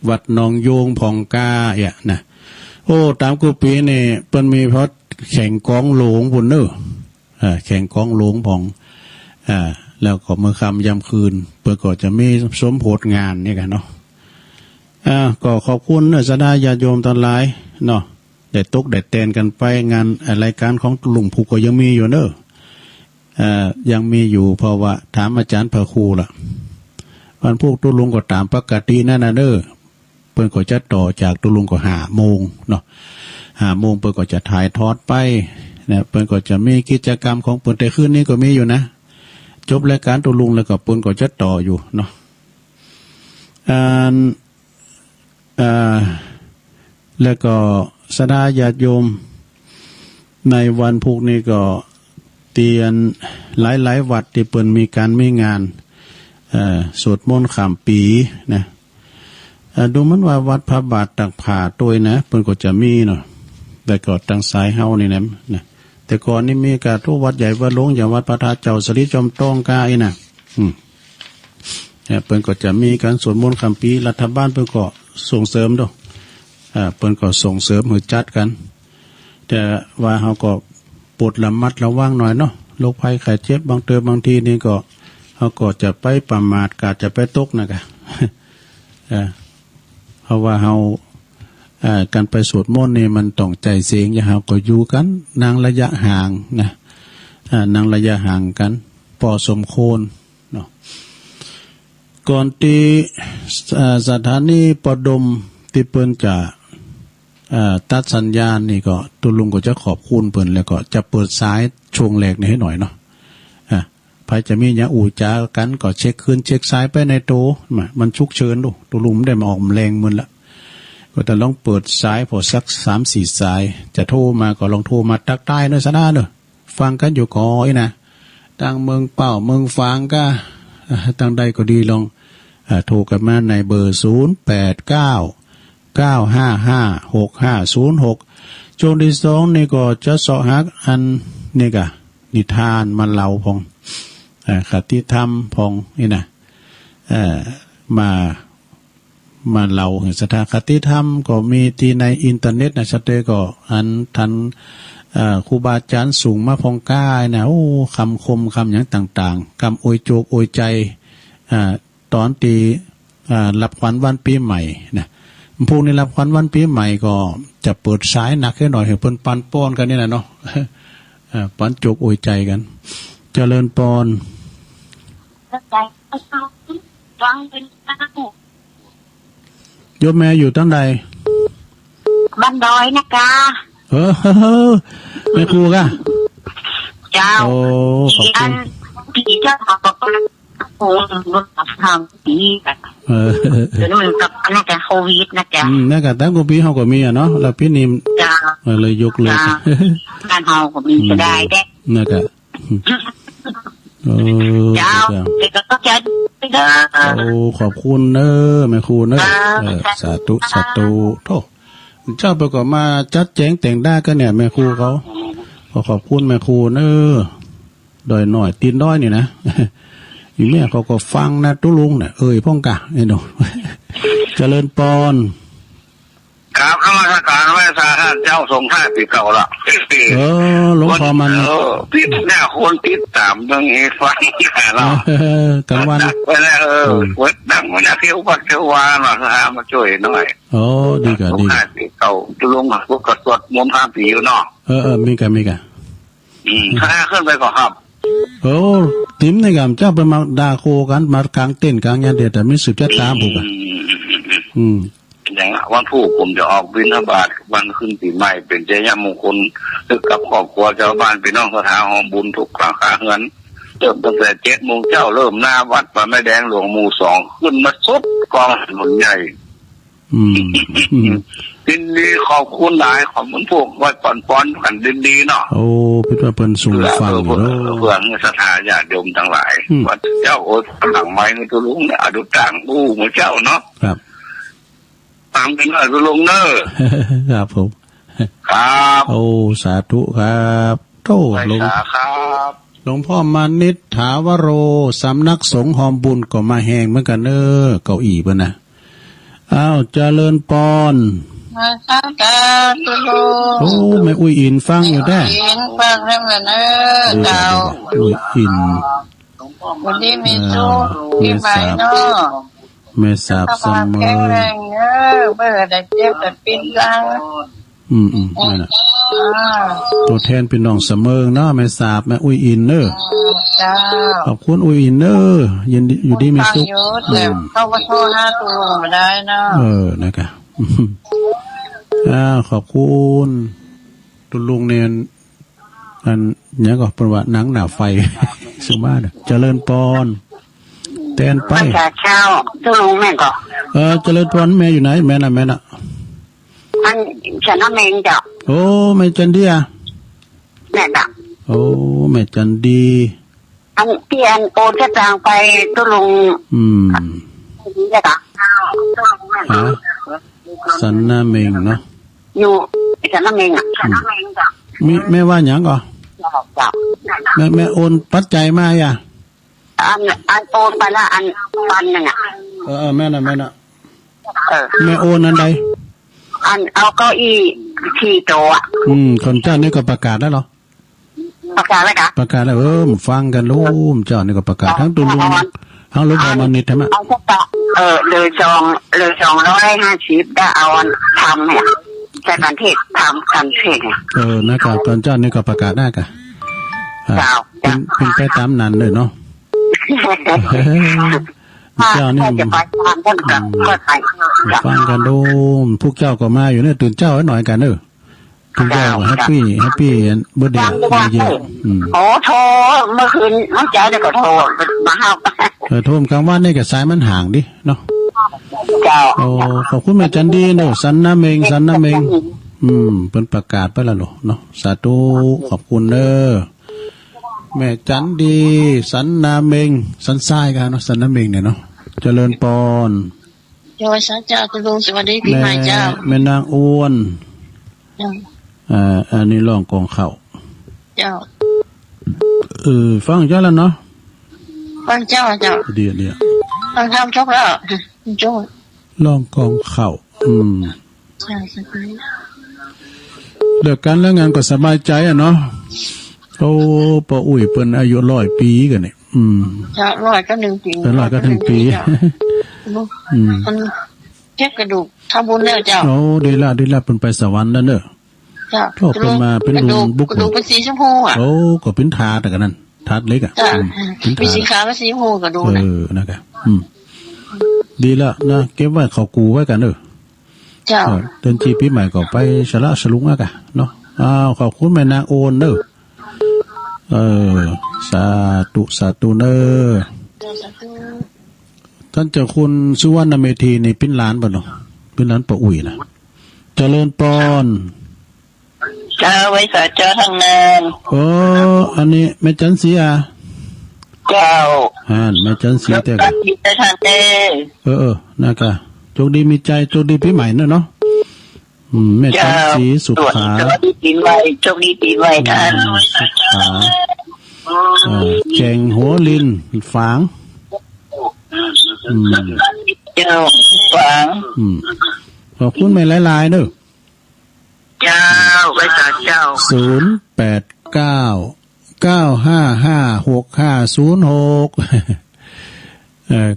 วัดหนองโยงพองกานะโอ้ตามกูปีนี่เปิ้นมีเพราะแข่งกองหลวงพุ่นเน้อแข่งกองหลวงพองแล้วก็เมื่อค่ำยามคืนเปิ้นก็จะมีสมโภชงานนี่กันเนาะก็ขอบคุณสดาญาติโยมทั้งหลายเนาะได้ตกได้แตนกันไปงานรายการของหลวงปู่ก็ยังมีอยู่เนอะยังมีอยู่เพราะว่าถามอาจารย์พระครูล่ะวันพวกตุลุงก็ตามปกตินั่นนะเด้อเพิ่นก็จะต่อจากตุลุงก็5 โมงเนาะ5 โมงเพิ่นก็จะถ่ายทอดไปเนี่ยเพิ่นก็จะมีกิจกรรมของเพิ่นแต่คืนนี้ก็มีอยู่นะจบรายการตุลุงแล้วก็เพิ่นก็จะต่ออยู่เนาะแล้วก็สดาญาติโยมในวันพวกนี้ก็เตียนหลายวัดที่เปิ้นมีการมีงานสวดมนต์ข้ามปีนะดูเหมือนว่าวัดพระบาทตักผ่าตัวนะเปิ้นก็จะมีเนาะแต่ก็ตั้งสายเฮานี่นะแต่ก่อนนี่มีการทุกวัดใหญ่วัดหลวงอย่างวัดพระธาตุเจ้าสริจอมต้องกาอีนะเปิ้นก็จะมีการสวดมนต์ข้ามปีรัฐบาลเปิ้นก็ส่งเสริมด้วยเปิ้นก็ส่งเสริมให้จัดกันแต่ว่าเฮาก็ปวดระมัดระวังหน่อยเนาะโรคภัยไข้เจ็บบางทีนี่ก็เฮาก็จะไปประมาทกาจะไปตกนะกะ เพราะว่าเฮาการไปสวดมนต์นี่มันต้องใจเสียงอย่าเฮาก็อยู่กันนางระยะห่างนะนางระยะห่างกันพอสมควรเนาะก่อนที่สถานีปดมที่เปิ้นจะตัดสัญญาณนี่ก็ตุลุงก็จะขอบคุณเปิ้นแล้วก็จะเปิดสายช่วงแรกนี่ให้หน่อยเนาะใครจะมีอย่างอู่จ้ากันก็เช็คคืนเช็คสายไปในโตมันฉุกเฉินดูตุลุงได้มาออกแรงมึนละก็แต่ลองเปิดสายพอสัก 3-4 สายจะโทรมาก็ลองโทรมาตักใต้เนอะซะนะเนอะฟังกันอยู่ก่อยนะตั้งเมืองเป้าเมืองฟางก็ตั้งใดก็ดีลองโทรกันมาในเบอร์0899556506ช่วงที่2นี่ก็จะเสาะหักอันนี่กะนิทานมาเล่าพองคติธรรมพองนี่นะมาเล่าสถาคติธรรมก็มีที่ในอินเทอร์เน็ตนะชัดเจนก็อันทันครูบาอาจารย์สูงมาพองก้านะโอ้คำคมคำอย่างต่างๆคำอวยโจกอวยใจตอนตีรับขวัญวันปีใหม่นะพวกนี้รับขวัญวันปีใหม่ก็จะเปิดสายหนักให้หน่อยให้เพิ่นปันป้อนกันนี่แหละเนาะปันโจกอวยใจกันเจริญปอนโยมแม่อยู่ตั้งใดบ้านดอยนะกาแม่ครูกะเจ้าโอ้ขอบคุณพี่เจ้าบอกว่าโอ้รถทางปีแบบเดี๋ยวมันกับน่าจะโควิดนะจ๊ะนั่นก็ตั้งกูปีเขาก็มีอ่ะเนาะแล้วพี่นิมเลยยกเลยบ้านเขาก็มีจะได้แด้นั่นก็เจ้าเด็กก็จะโอ้ขอบคุณเนอะแม่ครูเนอะสาธุสาธุโธ่เจ้าไปก็มาจัดแจงแต่งได้ก็เนี่ยแม่ครูเขาขอบคุณแม่ครูเนอะดอยหน่อยตีนด้อยนี่นะอยู่เนี่ยเขาก็ฟังนะตุลุงเนี่ยพ่องกะไอ้หนูเจริญปอน ครับนมัสการไหว้สาธุเจ้าทรงท่าปีเก่าละ หลวงพ่อมัน ติดหน้าคนติดตามตรงนี้ฟังเรา กลางวัน ไปแล้ววัดดังมันจะเที่ยววัดเที่ยววานมาช่วยหน่อย โอ้ดีกะดี ท่าปีเก่าจะลงมาพวกกระสวดมนต์ท่าปีอยู่เนาะมีกะถ้าขึ้นไปก็ครับโอ้ติ๋มในกำเจ้าไปมาด่าโคกันมากลางเต้นกลางยันเดียแต่ไม่สืบจะตามผมอ่ะอย่างวันผู้ผมจะออกบิณฑบาตวันขึ้นปีใหม่เป็นเจยมงคลตึกกับครอบครัวชาวบ้านพี่น้องสถานหอมบุญถูกกลางขาเงินเริ่มตั้งแต่7 โมงเจ้าเริ่มหน้าวัดพระแม่แดงหลวงหมู่2ขึ้นมาสุดกองถนนใหญ่ดินดีขอบคุณหลายขอบคุณพวกวัดปอนกันดินดีเนาะโอ้พิจารณาเป็นสูงฟังเพื่อนศรัทธาญาติโยมทั้งหลายวัดเจ้าโอดหลังไม้ในตัวลุงเนี่ยอดุต่างผู้เหมือนเจ้าเนาะครับตามเป็นตัวลุงเนอครับผมครับโอ้สาธุครับโตหลวงครับหลวงพ่อมานิดถาวโรสำนักสงฆ์หอมบุญก็มาแหงเหมือนกันเก้าอี้ป่ะนะอ้าวเจริญปอนมาตั้งแต่ตุลูโอ้แม่อุ้ยอินฟังอยู่ได้ฟังให้มันเจ้าอุ้ยอินวันนี้มีสู้ที่ใหม่เนาะแม่สาบเสมอเบื่อแต่เจ็บแต่ปิ้นรังนั่นแหละตัวแทนพี่น้องเสมอเนาะแม่สาบแม่อุ้ยอินขอบคุณอุ้ยอินยินดีอยู่ดีมีสุขเข้ามาโทรหาตัวมาได้เนาะนะครับขอบคุณตุลุงเนียนอันนี้ก็เป็นว่าหนังหนาไฟสมาร์ทเจริญปอนแทนไปเช้าตุลุงแม่ก็เจริญปอนแม่อยู่ไหนแม่น่ะอันฉันน่ะแม่จ้ะโอ้แม่จันดีอ่ะแม่จ้ะโอ้แม่จันดีอันเปลี่ยนโอนกระจางไปตุลุงนี่แหละจ้ะสันนาเมงเนาะอยู่สันนาเมงสันนาเมงจ้ะมีแม่ว่าอย่างก่อนแม่โอนปัจจัยมาอ่ะอันโอนไปละอันปันนึงอ่ะแม่น่ะแม่โอนอันใดอันเอาเก้าอี้ที่โต๊ะคนเจ้านี่ก็ประกาศแล้วเหรอประกาศแล้วค่ะประกาศแล้วฟังกันลูกเจ้านี่ก็ประกาศทั้งตุลุงทั้งลูกพ่อมานิดใช่ไหมเอาสักเลย250ได้เอาทำเนี่ยใช้การเทศทำการเทศเนี่ยนะครับตอนเจ้านี่ก็ประกาศได้กันเป็นไปตามนั้นเลยเนาะเจ้านี่ฟังกันดูพวกเจ้าก็มาอยู่เนี่ยตื่นเจ้าหน่อยกันทุกเจ้าแฮปปี้เบอร์เดย์เยอะโอ้โทรเมื่อคืนน้องใจได้ก็โทรมาห้าโทรกลางวันนี่กับสายมันห่างดิเนาะเจ้าโอ้ขอบคุณแม่จันดีเนาะสันนาเมงเป็นประกาศไปแล้วเนาะสาธุขอบคุณแม่จันดีสันนาเมงสันทรายกันเนาะสันนาเมงเนี่ยเนาะเจริญปอนโยสัจจะตุลุงสวัสดีพี่ใหม่เจ้าแม่นางอ้วนอันนี้ร้องกองเข่าเจ้าฟังเจ้าแล้วเนาะฟังเจ้าเดี๋ยวฟังทำชกแล้วโจ้ร้องกองเข่าใช่เลิกกันแล้วงานก็สบายใจอ่ะเนาะโอ้ปออุ้ยเป็นอายุ100 ปีกันเนี่ยจะ100 ก็ 1 ปี100 ก็ 1 ปีมันเจ็บกระดูกทำบุญแล้วเจ้าโอ้ดีละเป็นไปสวรรค์แล้วเนอะก็เป็นมาเป็นบุญบุกกระดูกเป็นสีชมพูอ่ะโอ้ก็เป็นถาดแต่กันนั่นถาดเล็กอ่ะมีสีขาวและสีชมพูกระดูกนะครับดีละนะเก็บไว้เขากูไว้กันเจ้าเดินจีปีใหม่ก็ไปฉลาฉลุงอ่ะกันเนาะขอบคุณแม่นางโอนสาธุท่านเจ้าคุณสุวรรณเมธีนี่เป็นหลานป่ะเนาะเป็นหลานป้าอุ้ยนะเจริญปอนเจ้าไว้สาเจ้าทางนานอันนี้แม่จันเสียเจ้าแม่จันเสียแต่กันดีแต่ทางนะคะโชคดีมีใจโชคดีปีใหม่เนาะแม่จันสีสุขาโชคดีปีใหม่ท่านสุขาแจงหัวลินฝางเจ้าฝาง ขอบคุณแม่หลายๆเด้อ เจ้าไว้สาเจ้า 0899556506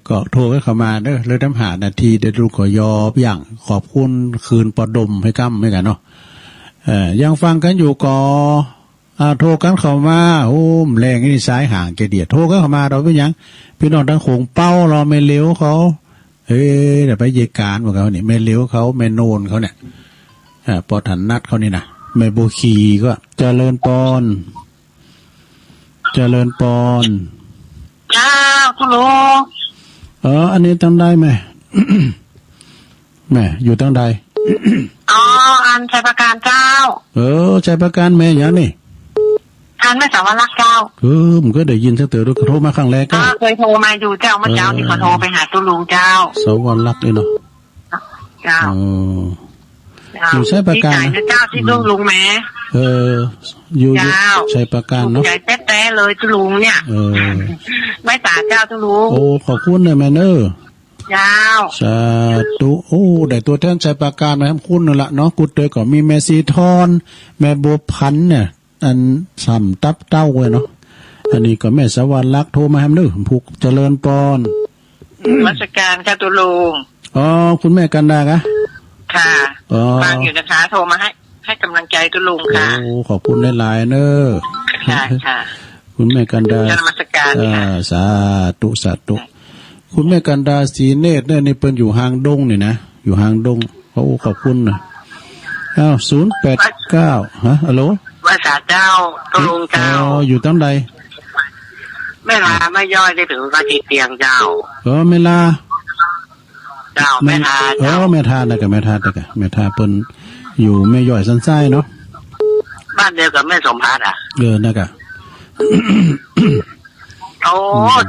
ก็โทรเข้ามาเด้อเลยน้ำหานาทีเดี๋ยวลูกขอยอบอย่างขอบคุณคืนปอดมให้กั้มให้กันเนาะยังฟังกันอยู่ก็โทรกันเข้ามาโอ้มแรงนี่สายห่างแกเดียดโทรกันเข้ามาเราเป็นยังพี่น้องทั้งโขงเป้ารอไม่เลี้ยวเขาเดี๋ยวไปเยการของเขาเนี่ยไม่เลี้ยวเขาไม่โนนเขาเนี่ยปอถันนัดเขานี่นะไม่โบคีก็เจริญปอนเจ้าคุณลุงอันนี้ตั้งได้ไหม แม่อยู่ตั้งใด อันชัยประการเจ้าชัยประการแม่อย่างนี่อันไม่สาวรักเจ้ามันก็ได้ยินสักเตือนโทรมาครั้งแรกก็เคยโทรมาอยู่เจ้าเมื่อเช้าที่ขอโทรไปหาตู้ลุงเจ้าสวรรค์รักเลยเนาะเจ้าอยู่ชัยประการนะเจ้าที่ตู้ลุงแม่อยู่ชัยประการเนาะใจแต้ๆเลยตู้ลุงเนี่ยไม่ตาเจ้าตู้ลุงขอบคุณเลยแม่เนอเจ้าสาธุได้ตัวแทนชัยประการมาให้คุณนั่นละเนาะกุดเตยก็มีแม่สีทอนแม่บัวพันเนี่ยอันสัมตับเต้าเว้ยเนาะอันนี้ก็แม่สวรรค์รักโทรมาให้เด้อผูกเจริญปอนราชการค่ะตู้ลุงคุณแม่กันดากะค่ะฟังอยู่นะคะโทรมาให้กำลังใจตู้ลุงค่ะขอบคุณหลายๆเนอะค่ะคุณแม่กันดาราชการสาธุคุณแม่กันดาสีเนตรเนี่ยนี่เป็นอยู่หางดงนี่นะอยู่หางดงขอบคุณนะ089ฮัลโหลภาษาเจ้าตู้ลุงเจ้าอยู่ตั้งใดไม่ลาไม่ย่อยได้ถึงมาติดเตียงเจ้าไม่ลาเจ้าแม่ทาแม่ทาได้กับแม่ทาได้กับแม่ทาเปิ้นอยู่แม่ย่อยสันไส้เนาะบ้านเดียวกับแม่สมพัฒน์นะกะ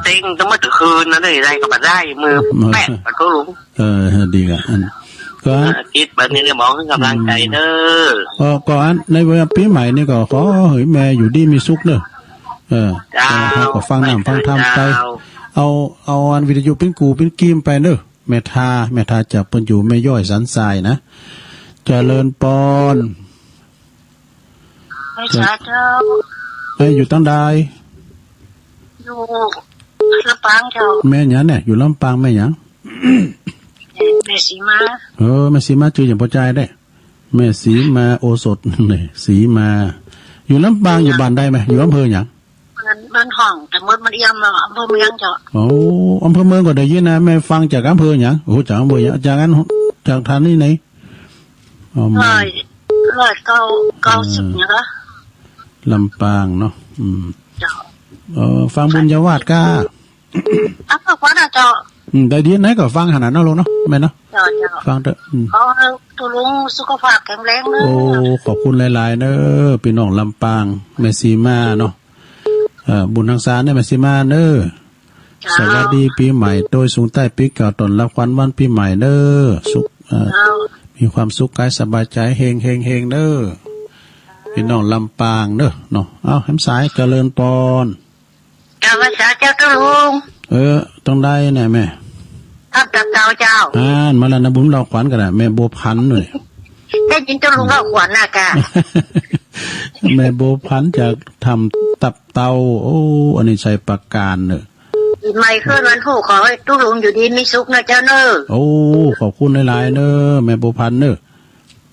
เต็งต้องมาถึงคืนนะได้ก็มาได้มือแปะมันก็รู้ดีกะก็คิดแบบนี้เนี่ยมองขึ้นกำลังใจเด้อก่อนในเวลาปีใหม่นี่ก็ขอเฮ้ยแม่อยู่ดีมีสุขเด้อก็ฟังน้ำฟังธรรมไปเอาอันวิทยุเป็นกูเป็นกีมไปเด้อแม่ทาจะเปิ้นอยู่แม่ย่อยสันทรายนะเจริญปอนเจ้าอยู่ตั้งใดอยู่ลำปางเจ้าแม่หยังเนี่ยอยู่ลำปางแม่หยังแม่สีมาแม่สีมาชื่ออย่างพอใจได้แม่สีมาโอสถเลยสีมาอยู่ลำปางอยู่บ้านได้ไหมอยู่อำเภอหยังบ้านห้องแต่มันเอี่ยมอำเภอเมืองเจ้าอำเภอเมืองก็ได้ยินนะแม่ฟังจากอำเภอหยังจากอำเภอหยังจากนั้นจากทางนี้ไหน190เนี่ยคะลำปางเนาะฟังบุญญาวาสก้าฟังว่าเจ้าได้ยินไหนก็ฟังขนาดนั้นลงเนาะแม่เนาะฟังเถอะตัวลุงสุขภาพแข็งแรงเนอะขอบคุณหลายๆเนอะพี่น้องลำปางแม่สีมาเนาะบุญทางสารเนี่ยแม่สีมาเนอะสวัสดีปีใหม่โดยสูงใต้ปีเก่าตนรับขวัญวันปีใหม่เนอะสุขมีความสุขกายสบายใจเฮงเนอะพี่น้องลำปางเนอะเนาะเอาแหมสายเจริญปอนภาษาเจ้าตู้ลุงต้องได้แน่แม่ทับตับเจ้ามาแล้วนะบุญเราขวัญกันนะแม่บัวพันธุ์หน่อยได้ยินเจ้าลุงเราขวัญน่ะกะแม่บัวพันธุ์จะทำตับเตาอันนี้ใช้ประการเนอะไม่เคลื่อนวันผู้ขอให้ตู้ลุงอยู่ดีมีสุขนะเจ้าเนอะขอบคุณหลายๆเนอะแม่บัวพันธุ์เนอะ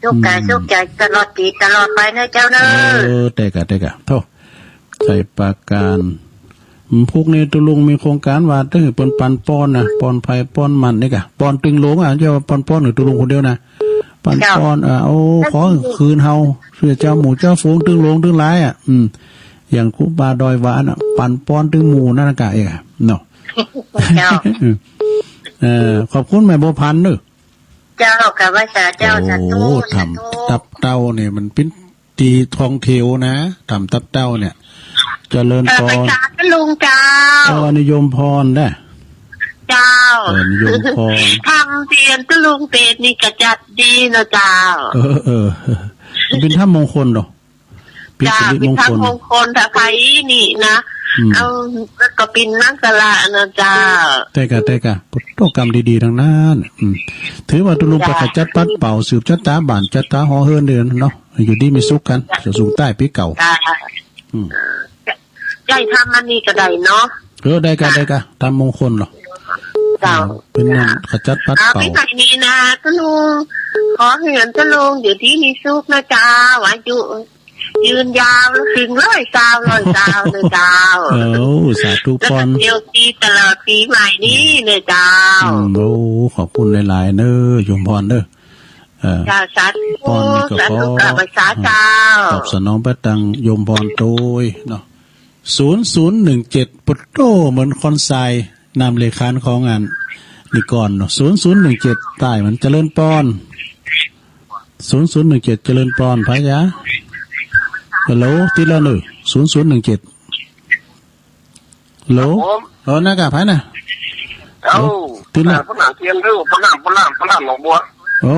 สุขกายสุขใจตลอดปีตลอดไปนะเจ้าเนอะเตกะโทษใช้ประการพวกนี้ตุลุงมีโครงการว่าถ้าเปิ่นปันป้อนนะป้อนไผ่ป้อนมันนี่กะป้อนตึงหลงเจ้าป้อนหรือตุลุงคนเดียวนะปันป้อนขอคืนเฮาเพื่อเจ้าหมูเจ้าฝูงตึงหลงตึงหลายอย่างคุบาดอยหวานปันป้อนตึงหมูนั่นกะเองเนาะขอบคุณแม่บัวพันธุ์เนอะเจ้ากับว่าเจ้าสัตว์ทำตับเต้าเนี่ยมันเป็นตีทองเทวนะทำตับเต้าเนี่ยเจริญพรลุงเจ้านิยมพรได้เจ้านิยมพรทำเตียนตะลุงเป็ดนี่กระจัดดีนะเจ้าเป็นท่ามงคลหรอเป็นท่ามงคลถ้าใครนี่นะ เอาก็ปินนักสละนะเจ้าแต่กะโปรแกรมดีๆทั้งนั้นถือว่าตุลุงไปขจัดปัดเป่าสืบจัดตาบ้านจัดตาหอเฮิรนเดือนเนาะอยู่ดีมีสุขกันจะสูงใต้ปีเก่าใจทำมันนี่ก็ได้เนาะได้กะตามมงคลเหรอเจ้าเป็นนั่นขจัดปัดเป่าไม่ใช่นี่นะตุลุงขอเห็นตุลุงเดี๋ยวที่มีสุขนะเจ้าอายุยืนยาวแล้วถึง100 เลยเจ้าสาธุพรเดี๋ยวปีตลอดปีใหม่นี้เลยเจ้าขอบคุณหลายๆเน้อโยมพรเด้อสาธุกับภาษาเจ้าตอบสนองไปตังโยมพรโดยเนาะ0017ปุตโตเหมือนคอนไซนามเลขานของงานนี่ก่อนเนาะ0017ใต้มันเจริญปอน0017เจริญปอนพะยะฮัลโหลติละ1 0017ฮัลโหลนะกะพะน่ะติละฝรั่งเทียนดูฝรั่งหนองบัวโอ้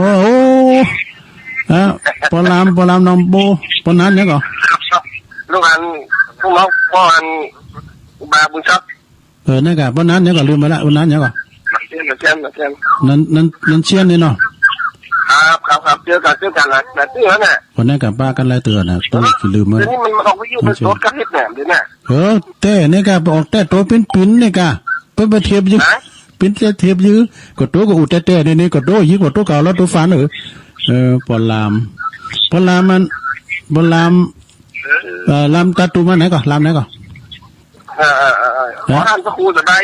ปลามหนองบัวปนนั้นเนี่ยก่อลูกอันพวกเราพ่ออันบาบุญทรัพย์นะกะปนนั้นเนี่ยก่อลืมไปละปนนั้นเนี่ยก่อเชียนนั้นเชียนนี่เนาะครับเจอกันนะแต่เตือนน่ะคนนั้นกับป้ากันไล่เตือนน่ะต้องลืมมั้ยเดี๋ยวนี้มันออกวิทยุเป็นโซดกันเฮ็ดแหนมเดี๋ยวน่ะแต่เนี่ยกะออกแต่โตเป็นปิ้นเนี่ยกะไปเทียบยื้อปิ้นเทียบยื้อก็โตก็อุดแต่นี่ก็โตยิ่งกว่าโตเก่าแล้วโตฝันปลามมันลามตาตูมันไหนก่อนลามไหนก่อนท่านพระครูสบา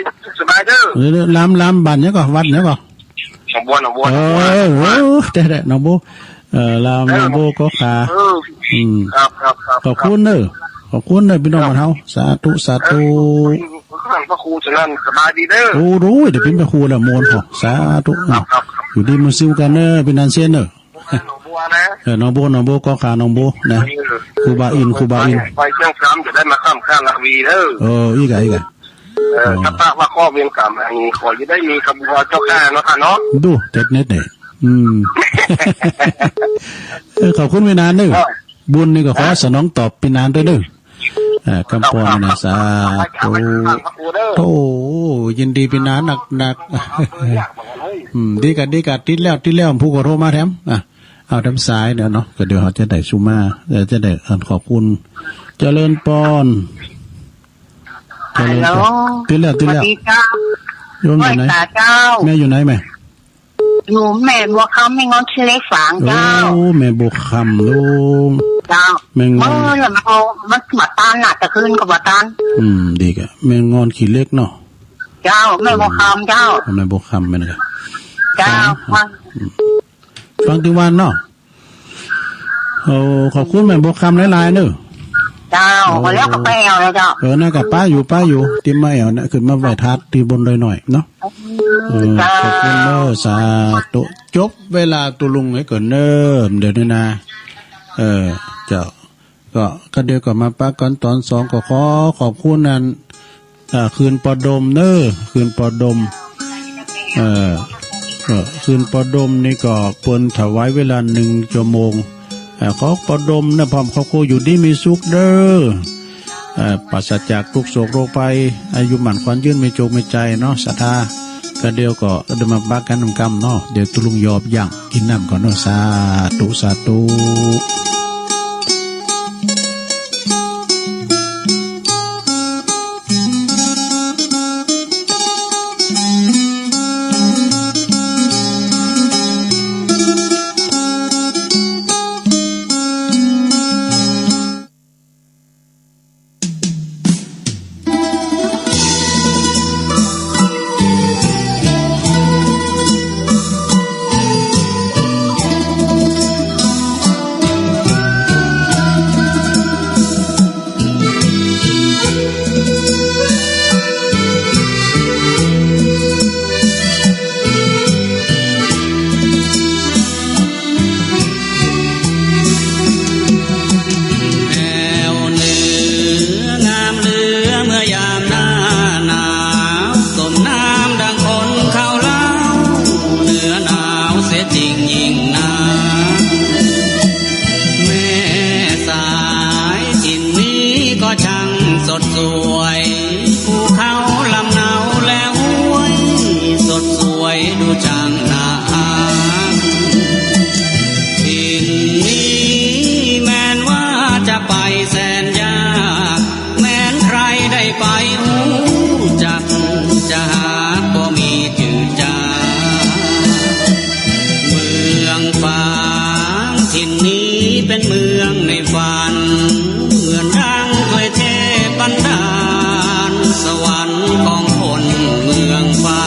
ยเด้อลามบ้านเนี่ยก่อนวัดเนี่ยก่อนน้องบัวได้น้องบัวลามน้องบัวก็ขาครับขอบคุณเนอะพี่น้องบ้านเฮาสาธุท่านพระครูฉะนั้นสบายดีเด้อรู้เดี๋ยวเป็นพระครูละมวลพอสาธุอยู่ดีมือซิวกันเนอะเป็นนันเซียนเนอะน้องบัวนะน้องบัวก็ขาน้องบัวนะครูบาอินไปเชียงคำจะได้มาข้ามข้างละวีเด้ออีกถ้าป้าว่าข้อเวียนกรรมอันนี้ขอจะได้มีคำว่าเจ้าข้าเนาะค่ะเนาะดูเต็ดเน็ตเนี่ยขอบคุณพี่นานเด้อบุญนี่ก็ขอสนองตอบพี่นานด้วยเด้อคำปอนนะสาธุโอ้ยินดีพี่นานหนักดีกัดติดแล้วผู้ก็โทรมาแถมเอาทำสายเดี๋ยวเนาะก็เดี๋ยวเขาจะได้ซูมาจะได้ขอบคุณเจริญปอนติดแล้วโยมอยู่ไหนแม่อยู่ไหนแม่อยู่แม่บัวคำไม่งอนเล็กฝางเจ้าแม่บัวคำลุงเจ้าแม่งอนมันมาตานหนักตะคืนกับมาตานดีกะแม่งอนขี้เล็กเนาะเจ้าแม่บัวคำเจ้าแม่บัวคำแม่นะเจ้าฟังถึงวันเนาะขอบคุณแม่บัวคำหลายๆเนอะเจ้ามาแล้วก็ไปเอาเลยเจ้าน่ะกับป้าอยู่ที่ไม่เอานะขึ้นมาไหว้ทัดที่บนหน่อยเนาะขอบคุณเนอะสาธุจบเวลาตุลุงให้ก่อนเนอะเดี๋ยวนี้นะเจ้าก็เดี๋ยวก็มาป้ากันตอน2ก็ขอบคุณนั่นคืนปอดมเนอะคืนปอดมคืนปอดมนี่ก็เปิ้นถวายเวลา1 ชั่วโมงขอปอดมนะพร้อมครอบครัวอยู่ดีมีสุขเด้อปราศจากทุกโศกโรคภัยอายุหมั่นขวัญยืนไม่โจกไม่ใจเนาะศรัทธาก็เดี๋ยวก็เดินมาบ้ากันนำกรรมเนาะเดี๋ยวตุลุงยอบย่างกินน้ำก่อนเนาะสาธุ ถิ่นนี้เป็นเมืองในฝันเหมือนดังถ้วยเทพบันดาลสวรรค์ของคนเมืองฟ้า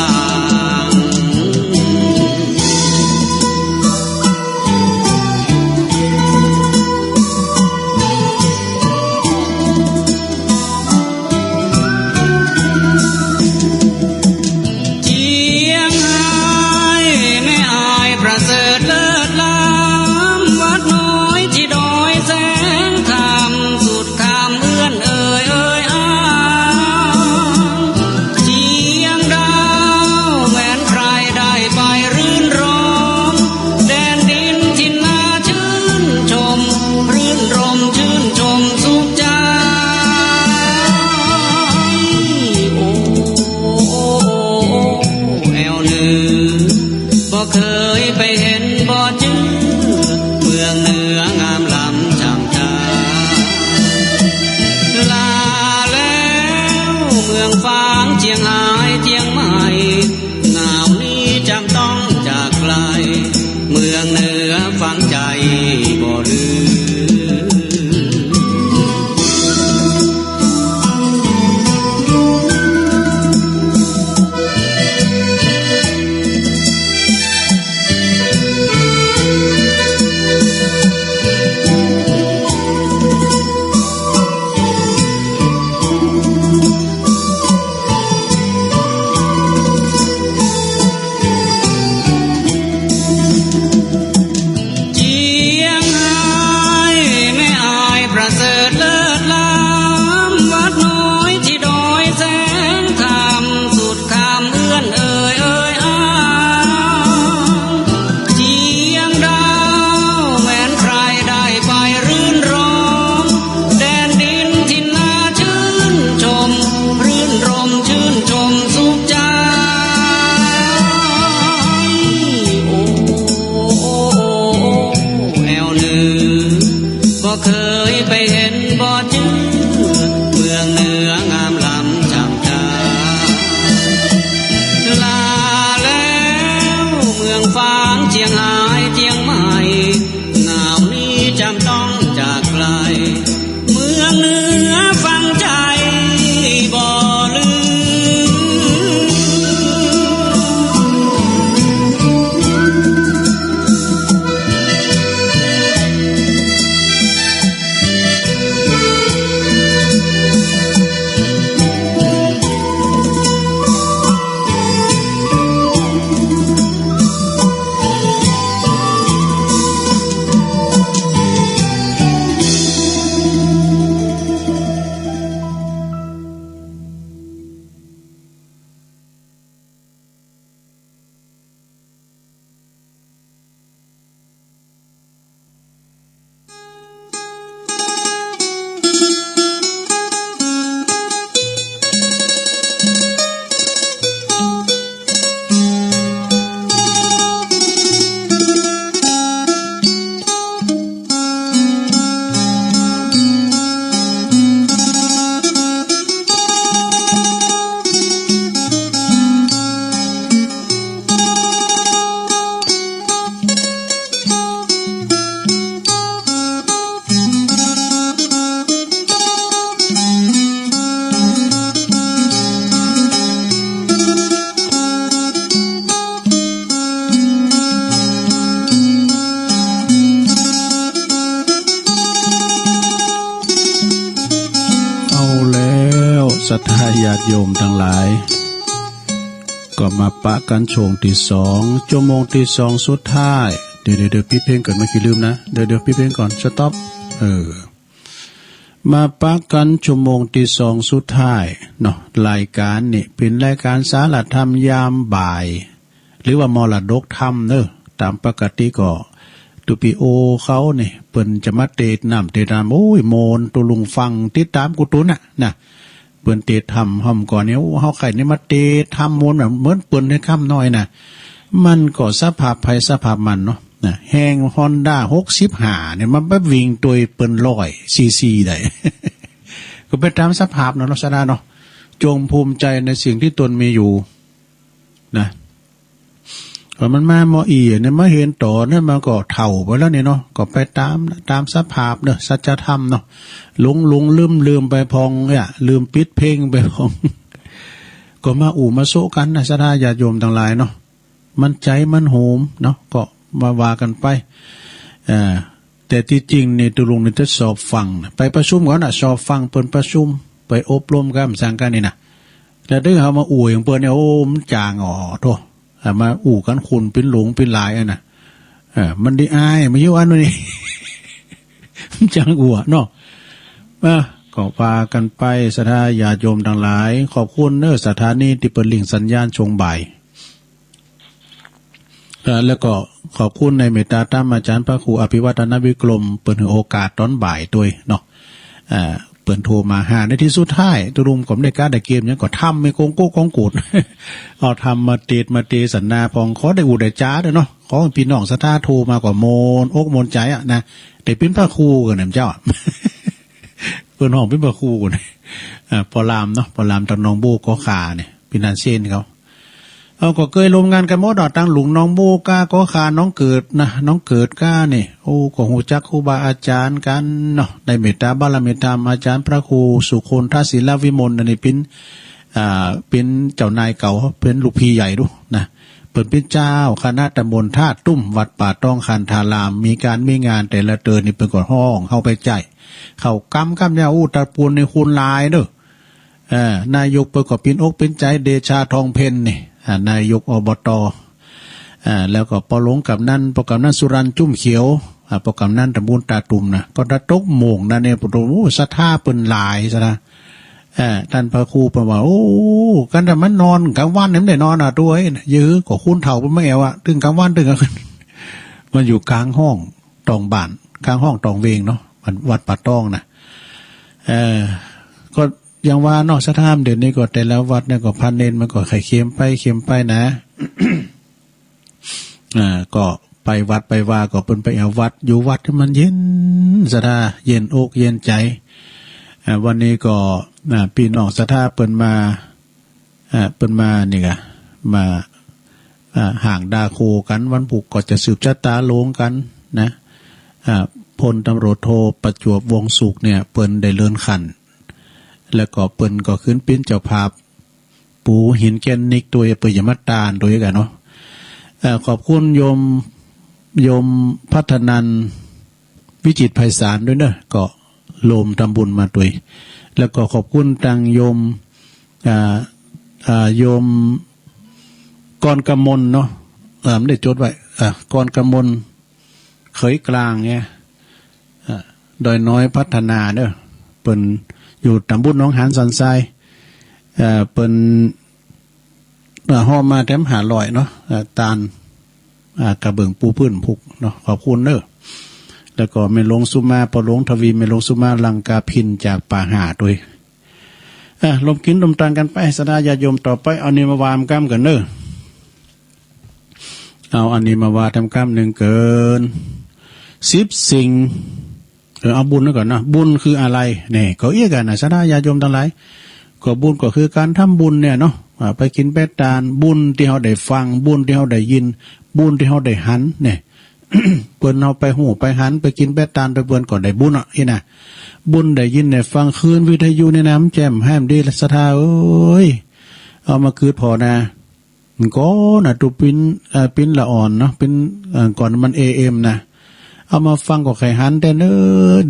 ศรัทธาญาติโยมทั้งหลายก็มาปะกันช่วงที่สองชั่วโมงที่สองสุดท้ายเดี๋ยวปิดเพลงก่อนไม่คิดลืมนะเดี๋ยวปิดเพลงก่อนสต็อปมาปะกันชั่วโมงที่สองสุดท้ายเนาะรายการนี่เป็นรายการสารธรรมยามบ่ายหรือว่ามรดกธรรมเนอะตามปกติก็ตุปีโอเขาเนี่ยเปิ่นจะมาเตะน้ำโอ้ยโมนตุลุงฟังติดตามกูตุนนะเปิ่นเตะทำห้อมก่อนเนี่ยเฮาไข่นี่มาเตะทำโมนแบบเหมือนเปิ่นให้ค่ำน้อยนะมันก็สภาพภัยสภาพมันเนาะนะแฮงฮอนด้า65เนี่ยมันไปวิ่งตัวเปิ่น100 ซีได้ ก็เป็นตามสภาพเนาะลักษณะเนาะจงภูมิใจในสิ่งที่ตนมีอยู่นะ พอมันมาหมออีเนี่ยมาเห็นต่อเนี่ยมันก็เฒ่าไปแล้วเนี่ยเนาะก็ไปตามสภาพเนาะสัจธรรมเนาะหลงลืมไปพองเนี่ยลืมปิดเพลงไปพอง ก็มามาโซกันนะศรัทธาญาติโยมทั้งหลายเนาะมันใจมันโหมเนาะก็มาว่ากันไปแต่ที่จริงเนี่ยตุลุงนี่จะสอบฟังไปประชุมก่อนนะสอบฟังเปิ้นประชุมไปอบรมกันสั่งกันนี่นะแต่ถ้าเขามาอย่างเปิ้นเนี่ยโอ้มันจางโธ่มากันคุณเป็นหลงเป็นหลายนะมันได้อายมาอยู่อันนี้ จางเนาะก็พากันไปศรัทธาญาติโยมทั้งหลายขอบคุณสถานีที่เปิดลิงสัญญาณชงบ่ายแล้วก็ขอบคุณในเมตตาธรรมอาจารย์พระครูอภิวัฒนวิกรมเปิดโอกาสตอนบ่ายด้วยเนาะเปิดโทรมาหาในที่สุดท้ายตุรุมผมได้การได้เกมเนี่ยก็ทำไม่โกงโก้ของกูด เอาทำมาเตสันนาพองขอได้อูได้จ้าด้วยเนาะขอพี่น้องศรัทธาโทรมากว่าโมนอกโมนใจนะแต่เป็นพระครูกันเนี่ยเจ้า เปิดห้องเป็นพระครูกันพอลามเนาะพอลามตอนน้องโบก็ขาเนี่ยเป็นนันเส้นเขาก็เคยลงงานกันหมดตั้งหลุงน้องโบก้าก็ขาน้องเกิดนะน้องเกิดก้าเนี่ยก็หูจักครูบาอาจารย์กันเนาะได้เมตตาบารมีธรรมอาจารย์พระครูสุคนทศิลวิมลนี่เป็นเจ้านายเก่าเป็นลูกพี่ใหญ่ดูนะเป็นเจ้าคณะตำบลธาตุตุ้มวัดป่าต้องคันธารามมีงานแต่ละเตือนนี่เป็นก่อนห้องเข้าไปใจเขากำเนี่ยตะปูนในคุณลายเด้อนายกประกอบเป็นอกเป็นใจเดชาทองเพนนี่นายกอบตแล้วก็ปอหลงกับนั่นปกับนั่นสุรันจุ้มเขียวปกับนั่นตะบูนตาตุ่มนะก็ตะตกโมงนั่นเนี่ยปโอ้ศรัทธาเปิ้นหลายซะนะท่านพระครูเปิ้นว่าโอ้กันแต่มันนอนกลางวันเนี่ยไม่ได้นอนตัวยื้อก็คุ้นเฒ่าเปิ้นไม่แอวตึงกลางวันตึงกลางคืนมันอยู่กลางห้องตองบ้านกลางห้องตองเวงเนาะวัดป่าต้องนะก็อย่างว่าเนาะสถานเดี๋ยวนี้ก็แต่แล้ววัดเนี่ยก็พันเนนมันก็ไข่เค็มไปนะ ก็ไปวัดไปว่าก็เป็นไปเอาวัดอยู่วัดที่มันเย็นศรัทธาเย็นอกเย็นใจวันนี้ก็พี่น้องศรัทธาเปิ้นมานี่กะมาห่างดาโคกันวันผูกก็จะสืบชะตาโลงกันนะพลตำรวจโทประจวบวงสุขเนี่ยเปิ้นได้เลื่อนขันแล้วก็เปิ้นก็ขึ้นปิ้นเจ้าภาพปูหินแกนนิกตัวเปิดยมตาลตัวกันเนาะขอบคุณโยมพัฒนันวิจิตรไพศาลด้วยเนอะก็โลมทำบุญมาด้วยแล้วก็ขอบคุณทางโยมกรกมลเนาะไม่ได้จดไว้กรกมลเขยกลางเนี่ยโดยน้อยพัฒนาเนอะเปิ้นอยู่ตำบลหนองหานสันทรายเปิ้นห่อมาแถม500เนาะตาลกระเบื้องปูพื้นพุกเนาะขอบคุณเนอะแล้วก็เมลงสุมาปอลงทวีเมลงสุมาลังกาพินจากป่าหาด้วยลมกินลมตังกันไปศรัทธาญาติโยมต่อไปเอานี้มาวามกล้ามกันเนอะเอาอันนี้มาวาทำกล้ามหนึ่งเกิน10 สิ่งเอาบุญก่อนนะบุญคืออะไรเนี่ยก็เอี้ยกันนะศรัทธาญาติโยมทั้งหลายก็บุญก็คือการทำบุญเนี่ยเนาะไปกินเป็ดตาลบุญที่เขาได้ฟังบุญที่เขาได้ยินบุญที่เขาได้หันเนี่ย เปิ้นเอาไปหูไปหันไปกินเป็ดตาลไปเปิ้นก่อนได้บุญนี่นะบุญได้ยินได้ฟังคืนวิทยุในน้ำแจ่มแห้มดีศรัทธาเอ้ยเอามาคืนพอนะก็นะตุปิ้นละอ่อนเนาะปิ้นก่อนมันAMนะเอามาฟังก็ไข่หันแต่เนอ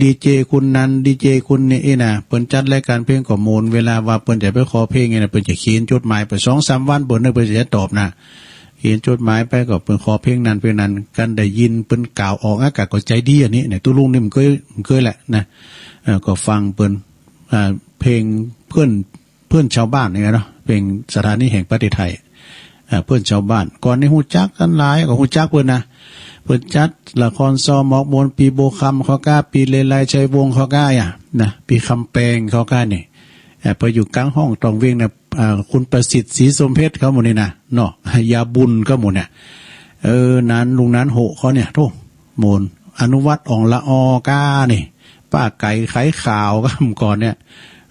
ดีเจคุณนันดีเจคุณนี่นะเปิ้นจัดรายการเพลงก็โมนเวลาว่าเปิ้นจะไปขอเพลงไงนะเปิ้นจะเขียนจดหมายไป 2-3 วันเปิ้นจะตอบนะเขียนจดหมายไปก็เปิ้นขอเพลงนั้นเพลงนั้นกันได้ยินเปิ้นกล่าวออกอากาศก็ใจดีอันนี้เนี่ยตุลุงนี่มันเคยแหละนะก็ฟังเปิ้นเพลงเพื่อนชาวบ้านเนี่ยเนาะเพลงสถานีแห่งประเทศไทยเพื่อนชาวบ้านก่อนในฮู้จักกันหลายก็ฮู้จักเปิ้นนะเปิ้นจัดละครซอหมอกมนปีโบคำเขาก้าปีเลไลชัยวงศ์เขาก้านะปีคำแปลงเขาก้านี่ไปอยู่กลางห้องตองเวียงนะคุณประสิทธิ์ศรีสมเพชรเขาหมดนี่นะเนาะยาบุญก็หมดเนี่ยนั้นลุงนั้นโหเขาเนี่ยโธ่โมนอนุวัตอ่องละออก้านี่ป้าไก่ไข่ขาวก็ก่อนเนี่ย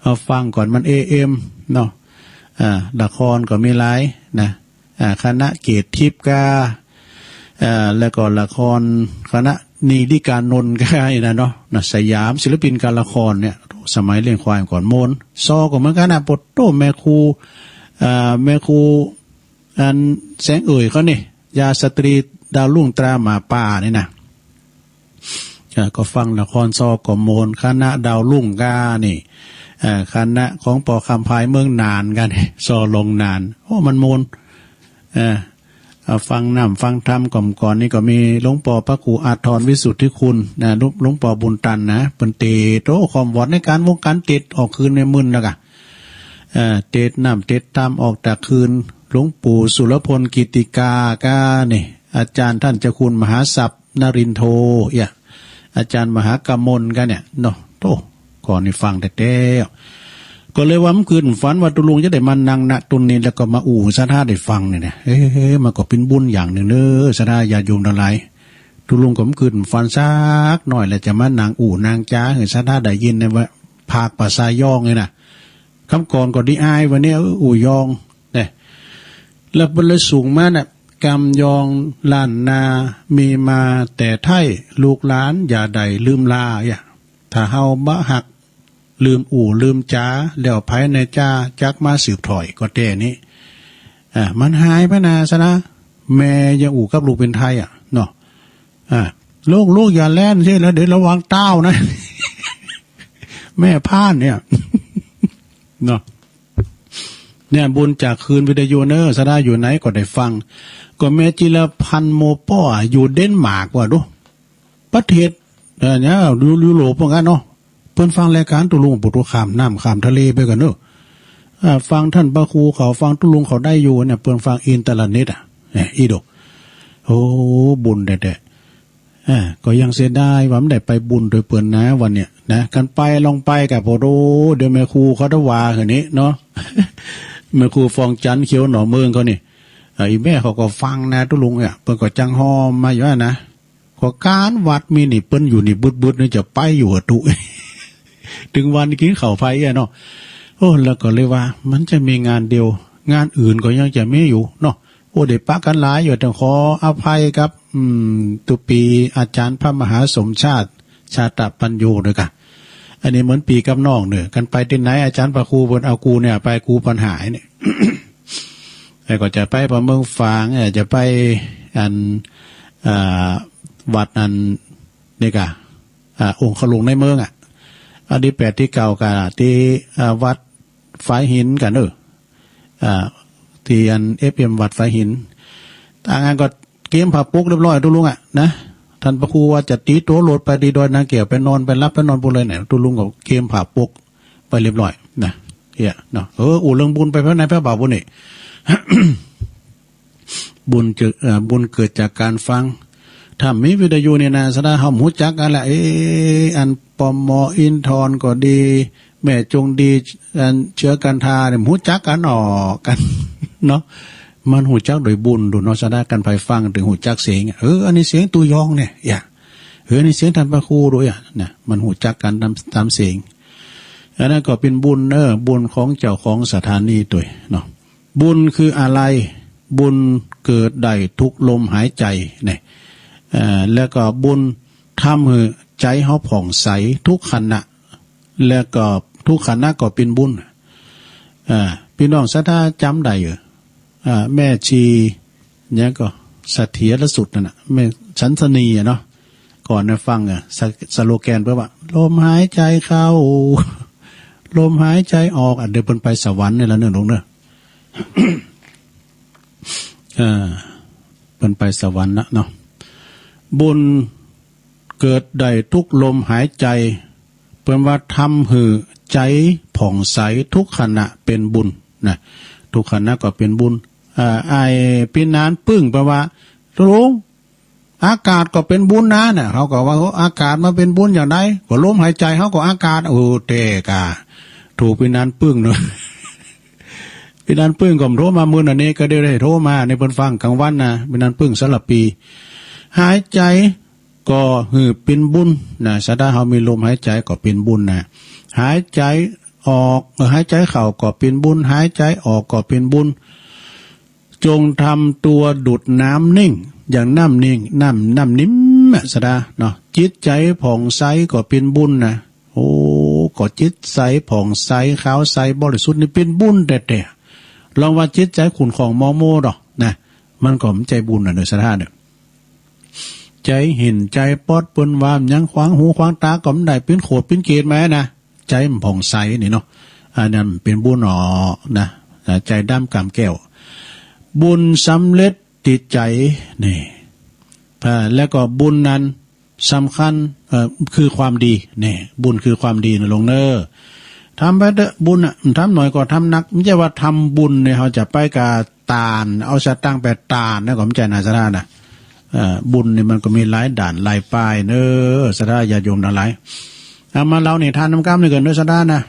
เอาฟังก่อนมันAMเนาะละครก็มีหลายนะคณะเกตทิพย์กา แล้วก็ละครคณะนีดิการนนท์ก็ได้นะเนาะนะสยามศิลปินการละครเนี่ยสมัยเลี้ยงควายก่อนโมนซอก็เหมือนกันนะปดโตแม่ครูแม่ครูอันแสงเอ่ยเขานี่ยาสตรีดาวลุ่งตราหมาป่านี่นะก็ฟังละครซอก็โมนคณะดาวลุ่งกานี่คณะของปอคำพายเมืองนานกันซอลงนานโอ้มันโมนฟังน้ำฟังธรรมก่อนนี่ก็มีหลวงปู่พระครูอาทรวิสุทธิคุณนะหลวงปู่บุญตันนะเป็นเตโตความวอดในการวงการติดออกคืนในมึนแล้วกันเตดน้ำเตดตามออกจากคืนหลวงปู่สุรพลกิติกากาเนี่ยอาจารย์ท่านเจ้าคุณมหาศัพท์นรินโทอาจารย์มหากมลกันเนี่ยเนาะโตก่อนนี่ฟังแต่ก็เลยว่าเมื่อคืนฝันว่าตุลุงจะได้มานั่งณตุนนี้แล้วก็มาสะท่าได้ฟังเนี่ยเฮ้ยมันก็เป็นบุญอย่างหนึ่งเนอะสะท่าญาติโยมทั้งหลายตุลุงก็เมื่อคืนฝันซักหน่อยแล้วจะมานั่งนางจ้าเห็นสะท่าได้ยินเนี่ยว่าภาคภาษายองเลยนะคำก่อนก็ดีอายวันนี้ยองเนี่ยแล้วบรรลุสูงมาเนี่ยกำยองล้านนามีมาแต่ไทยลูกหลานอย่าใดลืมลาถ้าเฮาบะหักลืมลืมจ้าแล้วภายในจ้าจักมาสืบถอยก็แต่นี้มันหายไปนะซะนะแม่ยังกับลูกเป็นไทยเนาะลูกอย่าแล่นใช่แล้วเดี๋ยวระวังเต้านะ แม่พานเนี่ย เนาะเนี่ยบุญจากคืนวิทยุเนอร์ซะได้อยู่ไหนก็ได้ฟังก็แม่จิรพันธ์โมป้ออยู่เดนมาร์กว่าดูประเทศเนี่ยยุโรปพวกนั้นเนาะเพิ่นฟังรายการตุลุงปุถุข้ามน้ำข้ามทะเลไปกันเนอะฟังท่านพระครูเขาฟังตุลุงเขาได้อยู่เนี่ยเพิ่นฟังอินเทอร์เน็ตอีดกโอ้บุญแต่ก็ยังเสียดายว่าไม่ได้ไปบุญโดยเปิ้นนะวันเนี้ยนะกันไปลองไปกับโพโดเดี๋ยวแม่ครูเขาได้ว่าคืนนี้เนาะ แม่ครูฟองจันเขียวหน่อเมืองเขานี่อีแม่เขาก็ฟังนะตุลุงเนี่ยเปิ้นก็จังหอมมาอยู่นะขอการวัดมีนี่เปิ้นอยู่นี่บุดๆนี่จะไปอยู่ตุ ถึงวันกินข้าวไฟเนาะโอ้แล้วก็เลยว่ามันจะมีงานเดียวงานอื่นก็ยังจะไม่อยู่เนาะโอ้เด็กปะกันหลายอยู่แต่ขออภัยครับตุปีอาจารย์พระมหาสมชาติชาตปัญโยด้วยกันอันนี้เหมือนปีกับน้องเนี่ยกันไปที่ไหนอาจารย์พระครูบนเอากูเนี่ยไปกูปัญหาเนี่ย แต่ก็จะไปประเมืองฝางจะไปอันวัดอันนี่กะองค์ขลุงในเมืองอดีแปดที่เก่ากันที่วัดฝายหินกันที่อันFM วัดฝายหินต่างงานก็เกมผับปุ๊กเรียบร้อยทุลุงนะท่านพระครูว่าจะตีตัวโหลดไปดีดอยนางเกี่ยวไปนอนไปรับไปนอนบุญเลยเนี่ยทุลุงก็เกมผับปุ๊กไปเรียบร้อยนะเนาะเรื่องบุญไปพระในพระบ่าวบุญนี่ บุญเกิดจากการฟังถ้ามีวิทยุเนี่ยนะสดาเฮาหูจักกันแหละอันปอมอินทรก็ดีแม่จงดีอันเชื้อกันทาเนี่ยหูจักกันออกกัน เนาะมันหูจักโดยบุญดูเนาะสดากันไปฟังถึงหูจักเสียงอันนี้เสียงตัวยองเนี่ยอันนี้เสียงท่านพระครูด้วยนะมันหูจักกันตามเสียงอันนั้นก็เป็นบุญบุญของเจ้าของสถานีตัวเนาะบุญคืออะไรบุญเกิดได้ทุกลมหายใจเนี่ยแล้วก็บุญทำให้ใจเขาผ่องใสทุกขณะแล้วก็ทุกขณะก็เป็นบุญพี่น้องศรัทธาจำได้แม่ชีเนี่ยก็เสถียรสุดน่ะแม่ชันสนีเนาะก่อนฟังสโลแกนเพื่อว่าลมหายใจเข้าลมหายใจออกเดี๋ยวเพิ่นไปสวรรค์นี่แล้วเนอะหลวงเนอะ เพิ่นไปสวรรค์เนาะบุญเกิดได้ทุกลมหายใจเพิ่นว่าทำให้ใจผ่องใสทุกขณะเป็นบุญนะทุกขณะก็เป็นบุญไอ้ปีนานปึ้งแปลว่าลุงอากาศก็เป็นบุญนะเนี่ยเขาก็ว่าอากาศมาเป็นบุญอย่างไรก็ลมหายใจเขาก็อากาศเตกาถูกปีนานปึ้งเนาะ ปีนานปึ้งก็โทรมามื้อนี้ก็ได้โทรมาในเพิ่นฟังกลางวันนะปีนานปึ้งสลับปีหายใจก็เป็นบุญนะสดาเฮามีลมหายใจก็เป็นบุญนะหายใจออกหายใจเข้าก็เป็นบุญหายใจออกก็เป็นบุญ จงทำตัวดุดน้ำนิ่งอย่างน้ำนิ่งน้ำนิ่มสดาเนาะจิตใจผ่องใสก็เป็นบุญนะโอ้ก็จิตใสผ่องใสขาวใสบริสุทธิ์นี่เป็นบุญแต่ลองว่าจิตใจขุนของมอโมดอกนะมันก็ใจบุญน่ะโดยสถานเนี่ยใจเห็นใจปอดปนวามยังขวางหูขวางตาก็ไม่ได้เป็นโขดเป็นเกศแม้นะใจมันผ่องใสนี่เนาะอันนั้นเป็นบุญหนอนะใจดำกำแก้วบุญสำเร็จติดใจนี่แล้วก็บุญนั้นสำคัญคือความดีนี่บุญคือความดีนะลงเนอทำไปเถอะบุญอ่ะทำหน่อยก็ทำนักไม่ใช่ว่าทำบุญเนี่ยเขาจะไปกาตานเอาสตังค์ไปตานนะก็ไม่ใช่นะสถานะบุญเนี่ยมันก็มีหลายด่านหลายป้ายเนอสถาญาโยมทั้งหลายเอามาเราเนี่ยทานน้ำกล้ามนี่เกินด้วยสถานะ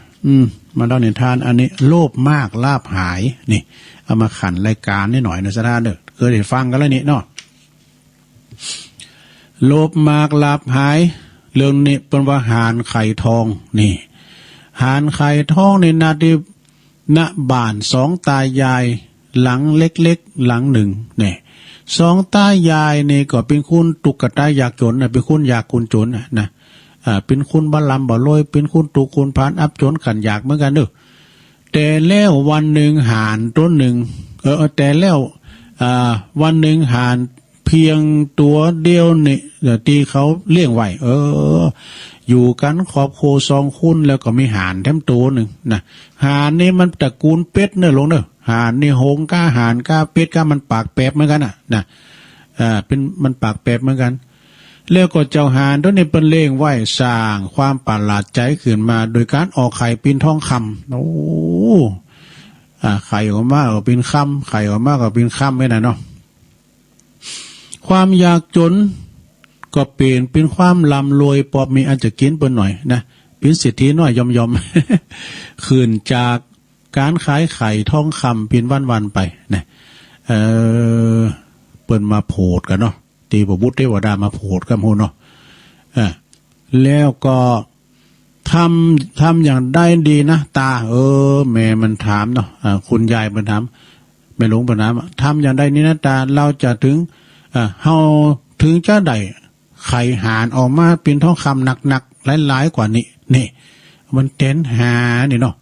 มาเราเนี่ยทานอันนี้โลภมากลาภหายนี่เอามาขันรายการนิดหน่อยนะสถานะเคยได้ฟังกันแล้วนี่เนาะโลภมากลาภหายเรื่องนี้เป็นว่าหานไข่ทองนี่หานไข่ทองในนาทีณบ้านสองตายายหลังเล็กๆหลังหนึ่งเนี่ยสองตายายนี่ก็เป็นคุณตุกกะตายอยากจนนะเป็นคุณอยากคุณจนนะเป็นคุณบาลำบ่ลอยเป็นคุณตุกคุณพานอับจนขันอยากเหมือนกันเด้อแต่แล้ววันหนึ่งหานต้นหนึ่งแต่แล้ววันหนึ่งหานเพียงตัวเดียวนี่ที่เขาเลี้ยงไว้อยู่กันขอบโคสองคุณแล้วก็มีห่านแถมตัวหนึ่งนะห่านนี่มันตระกูลเป็ดเนอะลงเนอะห่านนี่หงก้าห่านก้าเป็ดก้ามันปากแปบเหมือนกันนะเป็นมันปากแปบเหมือนกันแล้วก็เจ้าห่านตัวนี้เป็นเลี้ยงไว้สร้างความประหลาดใจขึ้นมาโดยการออกไข่เป็นทองคำโอ้ไข่ออกมาก็เป็นคำไข่ออกมาก็เป็นคำไม่นะเนาะความอยากจนก็เปลี่ยนเป็นความร่ำรวยพอมีอันจะกินเปิ้นหน่อยนะเป็นเศรษฐีน้อยยอมคืนจากการขายไข่ทองคำเป็นวันๆไปนะเปิ้นมาโผดกันเนาะตีพระบุตรเทวดามาโผดกันโหเนาะแล้วก็ทำอย่างได้ดีนะตาแม่มันถามเนาะคุณยายมันถามแม่หลวงมันถามทำอย่างได้นี่นะตาเราจะถึงเฮาถึงจะได้ไข่หานออกมาเป็นทองคำหนักๆหลายๆกว่านี้นี่มันเต้นหานี่เนาะ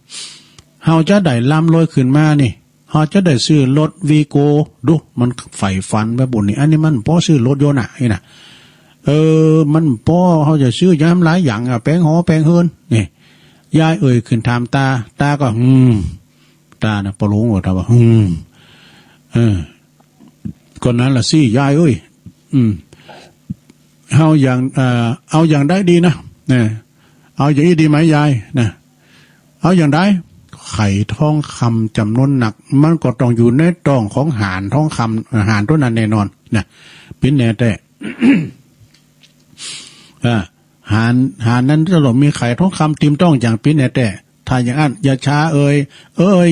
เฮาจะได้ร่ำรวยขึ้นมานี่เฮาจะได้ซื้อรถวีโก้ดูมันใฝ่ฝันไปบุญนี่อันนี้มันพอซื้อรถยนต์นี่นะมันพอเฮาจะซื้อย้ำหลายอย่างแปลงหอแปลงเฮือนนี่ยายขึ้นถามตาก็ตานะปลุงว่าตาว่าก่อนนั้นล่ะสิยายเอาอย่างได้ดีนะเนี่ยเอาอย่างนี้ดีไหมยายนะเอาอย่างได้ไข่ทองคำจำนวนหนักมันก็ต้องอยู่ในตองของหานทองคำหานตัวนั้นแน่นอนนะเป็นแน่แต่ หานนั้นจะหลบมีไข่ทองคำติมต้องอย่างเป็นแน่แต่ถ้าอย่างนั้นอย่าช้า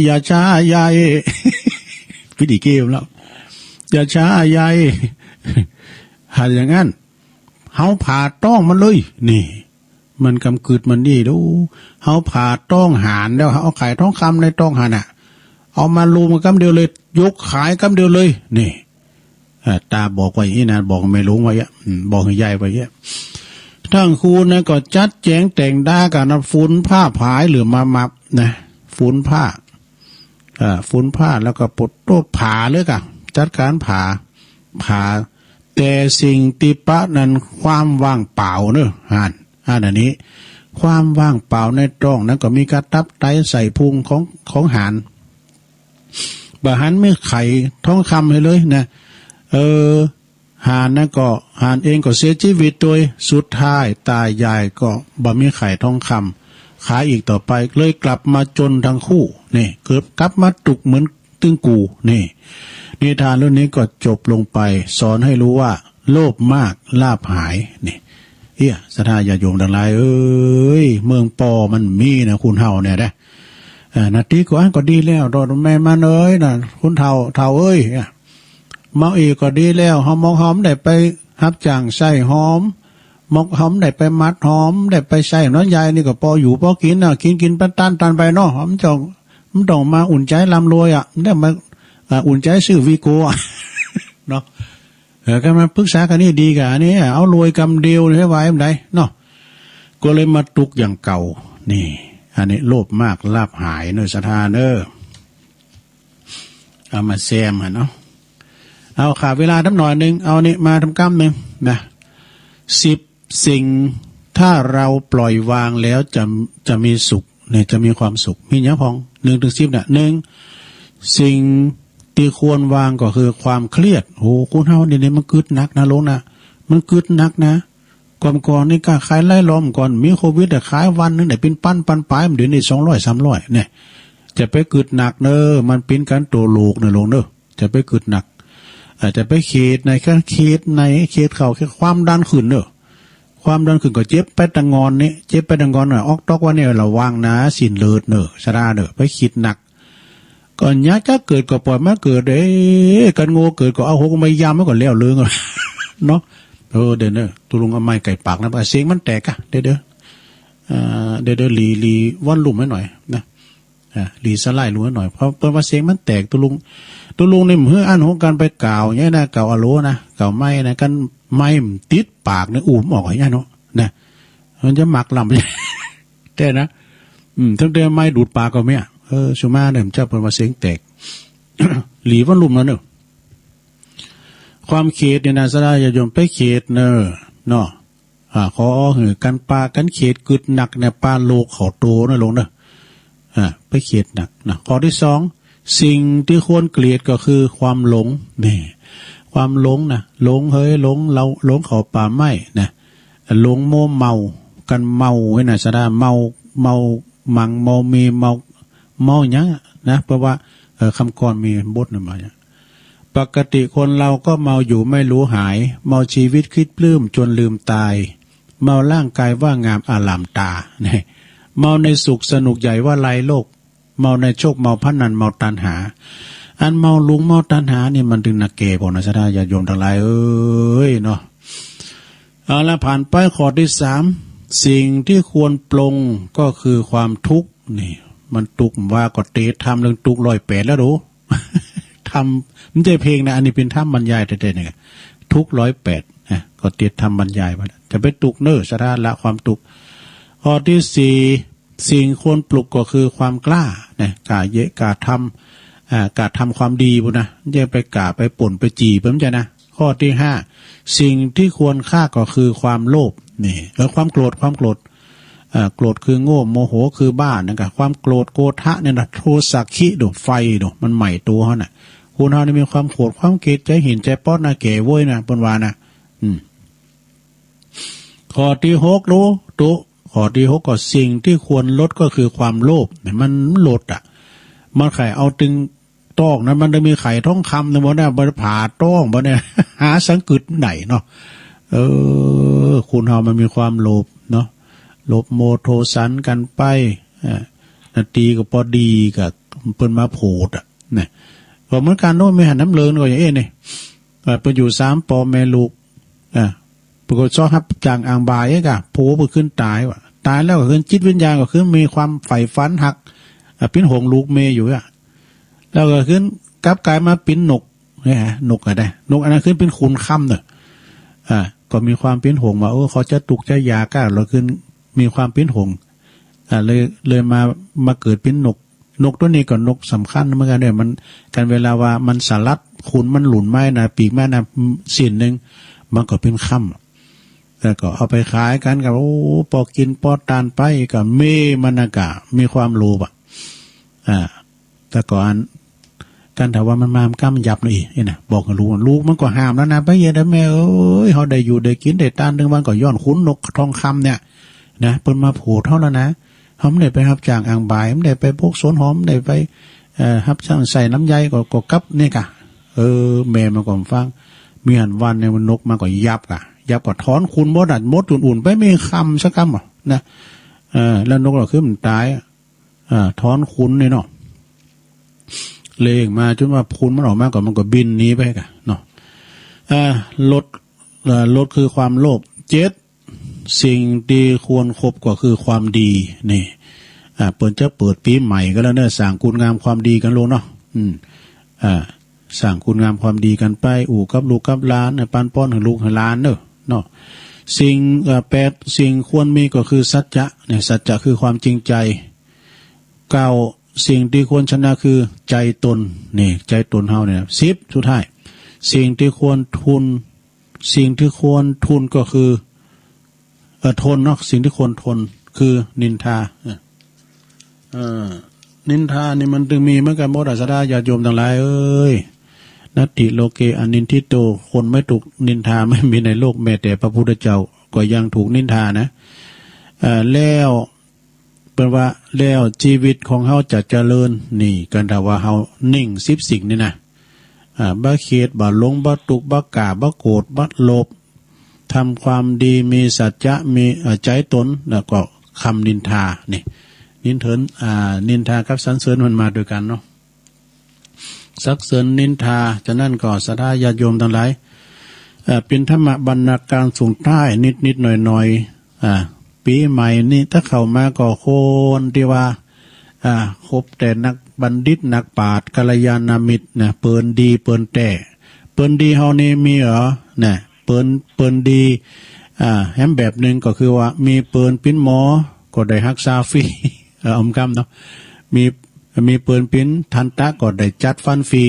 อย่าช้ายาย พิธีเกมแล้วอย่าช้ายายหาอย่างนั้นเฮาผ่าต้องมันเลยนี่มันกำกึดมันดีดูเฮาผ่าต้องหานแล้วเอาไข่ทองคำในต้องหานเอามาลูมกำเดียวเลยยกขายกำเดียวเลยนี่ตาบอกไว้อย่างนี้นะบอกไม่รู้ไว้บอกให้ยายไว้ทั้งครูนะก็จัดแจงแต่งด้ากันฝุ่นผ้าผายหรือมามับนะฝุ่นผ้าแล้วก็ปลดโต๊ะผ่าเลยกันจัดการผ่าแต่สิ่งติปะนั้นความว่างเปล่าเนอะอันนี้ความว่างเปล่าในตรองนั้นก็มีกระตับไตใส่พุงของหานบะหันไม่ไข่ท้องคำให้เลยนะหานนั่นก็หานเองก็เสียชีวิตโดยสุดท้ายตายายก็บ่มีไข่ท้องคำขายอีกต่อไปเลยกลับมาจนทั้งคู่นี่เกิดกลับมาตุกเหมือนตึงกูนี่นิทานเรื่องนี้ก็จบลงไปสอนให้รู้ว่าโลภมากลาภหายนี่ศรัทธาญาติโยมทั้งหลายเมืองปอมันมีนะคุณเฮาเนี่ยนะนาทีก็ดีแล้วรอแม่มานะคุณเฒ่าเมาอีกก็ดีแล้วหอมหอมได้ไปรับจ้างใส่หอมมกหอมได้ไปมัดหอมได้ไปใส่น้อยใหญ่นี่ก็พออยู่พอกินกินปันตันไปเนาะมันต้องมาอุ่นใจลำรวยได้มา อุ่นใจชื่อวีโก้ เนาะก็มาปรึกษากันนี่ดีกะอันนี้เอารวยกำเดียวให้ไว้ไม่ได้เนาะก็เลยมาตุกอย่างเก่านี่อันนี้โลภมากลาภหายเนอสถานเนอเอามาแซมเนาะเอาขาเวลาทำหน่อยนึงเอานี่มาทำกรรมนึงนะ10 สิ่งถ้าเราปล่อยวางแล้วจะมีสุขเนี่ยจะมีความสุขมีเนี้ยพอง1 ถึง 10เนี่ย1สิ่งที่ควรวางก็คือความเครียดโอ้คุณเฮาเดี๋ยวนี้มันกึดหนักนะลงนะมันกึดหนักนะก่อนนี่ก็ขายไล่ล้อมก่อนมีโควิดแต่ขายวันนึงได้เป็นปันปลายเดี๋ยวนี้200 300เนี่ยจะไปกึดหนักเนอมันเป็นการตัวลูกเนี่ยลงเนอจะไปกึดหนักอาจจะไปเขตในเขตเขาแค่ความดันขึ้นเนอความดันขึ้นก็เจ็บไปตังงอนนี่เจ็บไปตังงอนน่ะออกตอกว่าเนี่ยระวังนะสินเลิศเนอชราเนอไปคิดหนักก่อนยะจะเกิดก็ปล่อยมาเกิดกันโง่เกิดก็เอาหัวก็ไม่ยามไว้ก่อนแล้วเรื่องเนาะเดี๋ยวเนอตุลุงเอาไม้ไก่ปากนะเสียงมันแตกอะเดี๋ยวลีว่อนลุ่มให้หน่อยนะลีสไลด์ลุ่มให้หน่อยเพราะเปิดว่าเสียงมันแตกตุลุงในมืออันของการไปกล่าวเนี่ยนะกล่าวอโลนะกล่าวไม้นะกันไม้ติดปากเนี่ยอุ่มออกอย่างเงี้ยเนาะนะมันจะหมักลำแต่นะทั้งแต่ไม้ดูดปากก็ไม่ชูมาเนี่ยจะเป็นว่าเสียงแตก หลีว่อนลุ่มแล้วเนอะความเขตเนี่ยนะสลายยมไปเขตเนอะเนาะขอหือกันปลากันเขตกึดหนักเนี่ยปลาโลกเขาโตนะลงเนอะไปเขตหนักนะข้อที่2สิ่งที่ควรเกลียดก็คือความหลงนี่ความหลงนะหลงหลงเราหลงเขาป่าไม้นะหลงโมเมากันเมาไว้นะสลาเมามังเมามีเมาอย่างนะเพราะว่าคำกรมีบทมาเนี่ยปกติคนเราก็เมาอยู่ไม่รู้หายเมาชีวิตคิดปลื้มจนลืมตายเมาร่างกายว่างามอลามตาเนี่ยเมาในสุขสนุกใหญ่ว่าไรโลกเมาในโชคเมาพันนันเมาตันหาอันเมาลุงเมาตันหานี่มันถึงนักเกพอนะชะตาญาติโยมทั้งหลายเนาะเอาละผ่านไปข้อที่3สิ่งที่ควรปลงก็คือความทุกข์นี่มันตุกว่าก็เตะทำเรื่องตุก108แล้วดู ทำมันจะเพลงนะอันนี้เป็นทำบรรยายแต่เนี่ยทุก108นะก็เตะทำบรรยายไปจะไปตุกเนอสถานละความตุกข้อที่4สิ่งควรปลุกก็คือความกล้าเนี่ยกล้าเยะกล้าทำความดีบุนะอย่าไปกล้าไปป่นไปจีบมันจะนะข้อที่5สิ่งที่ควรฆ่าก็คือความโลภนี่ความโกรธโกรธคือโง่โมโหคือบ้านะครับความโกรธโกทะเนี่ยนะโทสักขิดูไฟดูมันใหม่ตัวเขาน่ะคุณเขาเนี่ยมีความโกรธความเกลียดใจหินใจป๊อดนะเก๋โว้ยนะปนวานะข้อที่6รู้ตัวข้อที่6ก็สิ่งที่ควรลดก็คือความโลภเนี่ยมันลดอ่ะมันไข่เอาตึงต้องนั้นมันจะมีไข่ท้องคำในบ่เนี่ยบริผ่าต้องบ่เนี่ย หาสังกฤตไหนเนาะคุณเขามันมีความโลภเนาะลบโมโทสันกันไปนาทีก็พอดีกับเปิ้นมาโผดอ่ะเนี่ยก็เหมือนกันโน้นไม่หันน้ำเลินก็อย่างเนี่ยไปอยู่3 ปอแม่ลูกปรากฏชอบฮับจางอ่างบายกะโผไปขึ้นตายว่ะตายแล้วก็ขึ้นจิตวิญญาณก็ขึ้นมีความใฝ่ฝันหักปิ้นหงลูกเมย์อยู่อ่ะแล้วก็ขึ้นกลับกลายมาปิ้นนกเนี่ยนกอะไรนกอันนั้นขึ้นเป็นคูณค่ำเนอะก็มีความปิ้นหงว่าเขาจะตุกจะยาก้าเราขึ้นมีความปิ้นหงเลยมาเกิดเป็นนกตัวนี้ก็นกสำคัญเหมือนกันเนี่ยมันการเวลาว่ามันสลัดขุนมันหลุนไม้นะปีกแม่นะสิ่นหนึ่งมันก็เป็นค่ำแล้วก็เอาไปขายกันกับปอกินปอตานไปกับเมมันอากามีความโลภแต่ก่อนการถามว่ามันมามก้ำยับเลยนะบอกกับลูกมันก็ห้ามแล้วนะไปเย็นนะแม่เขาได้อยู่ได้กินได้ตานหนึ่งวันก็ย้อนคุ้นนกทองคำเนี่ยนะเปิ้นมาผูดเท่าแล้วนะเขาไม่ได้ไปรับจ้างอ่างบายไม่ได้ไปพวกสวนหอมไม่ได้ไปรับจ้างใส่น้ำใยก็กับนี่กะแม่มาก่อนฟังมีหันวันในมันนกมาก็ยับก็ถอนคุณมดอัดมดอุ่นๆไปไม่คำสักคำหรอนะแล้วนกเราขึ้นมันตายถอนคุณเนี่ยเนาะเลงมาจนว่าคุณมันออกมาก่อนมันก็บินหนีไปกะเนาะลดคือความโลภ7สิ่งที่ควรครบก็คือความดีนี่เปิดปีใหม่ก็แล้วเนี่ยสั่งคุณงามความดีกันลงเนาะ สร้างคุณงามความดีกันไปอู่กับลูกกับหลานปันป้อนให้ลูกให้หลานเนาะสิ่งสิ่งควรมีก็คือสัจจะเนี่ยสัจจะคือความจริงใจ9สิ่งที่ควรชนะคือใจตนนี่ใจตนเฮาเนี่ย10สุดท้ายสิ่งที่ควรทุนก็คือทนเนาะสิ่งที่ควรทนคือนินทานินทานี่มันถึงมีเหมือนกันหมดศรัทธาญาติโยมทั้งหลายเอ้ยนัตติโลเกอนินทิโตคนไม่ถูกนินทาไม่มีในโลกแม้แต่พระพุทธเจ้าก็ยังถูกนินทานะแล้วเป็นว่าแล้วชีวิตของเฮาจะเจริญนี่กันถ้าว่าเฮานิ่ง10สิ่งนี่นะบ่เข็ดบ่หลงบ่ตุกบ่กล้าบ่โกรธบ่โลภทำความดีมีสัจจะมีใจตนแล้วก็คำนินทานี่นินทากับสรรเสริญมันมาด้วยกันเนาะสักเสริญนินทาฉะนั้นก็ศรัทธาญาติโยมทั้งหลายเป็นธรรมบรรณาการสูงใต้นิดหน่อยปีใหม่นี่ถ้าเข้ามาก็คนที่ว่าคบแต่นักบัณฑิตนักปราชญ์กัลยาณมิตรนะเปิ้นดีเปิ้นแต่เปิ้นดีเฮานี่มีเหรอนะเปิ้นดีแฮมแบบนึงก็คือว่ามีเปิ้นปิ้นหมอก็ได้รักษาฟรีอมกำเนาะมีเปิ้นปิ้นทันตะก็ได้จัดฟันฟรี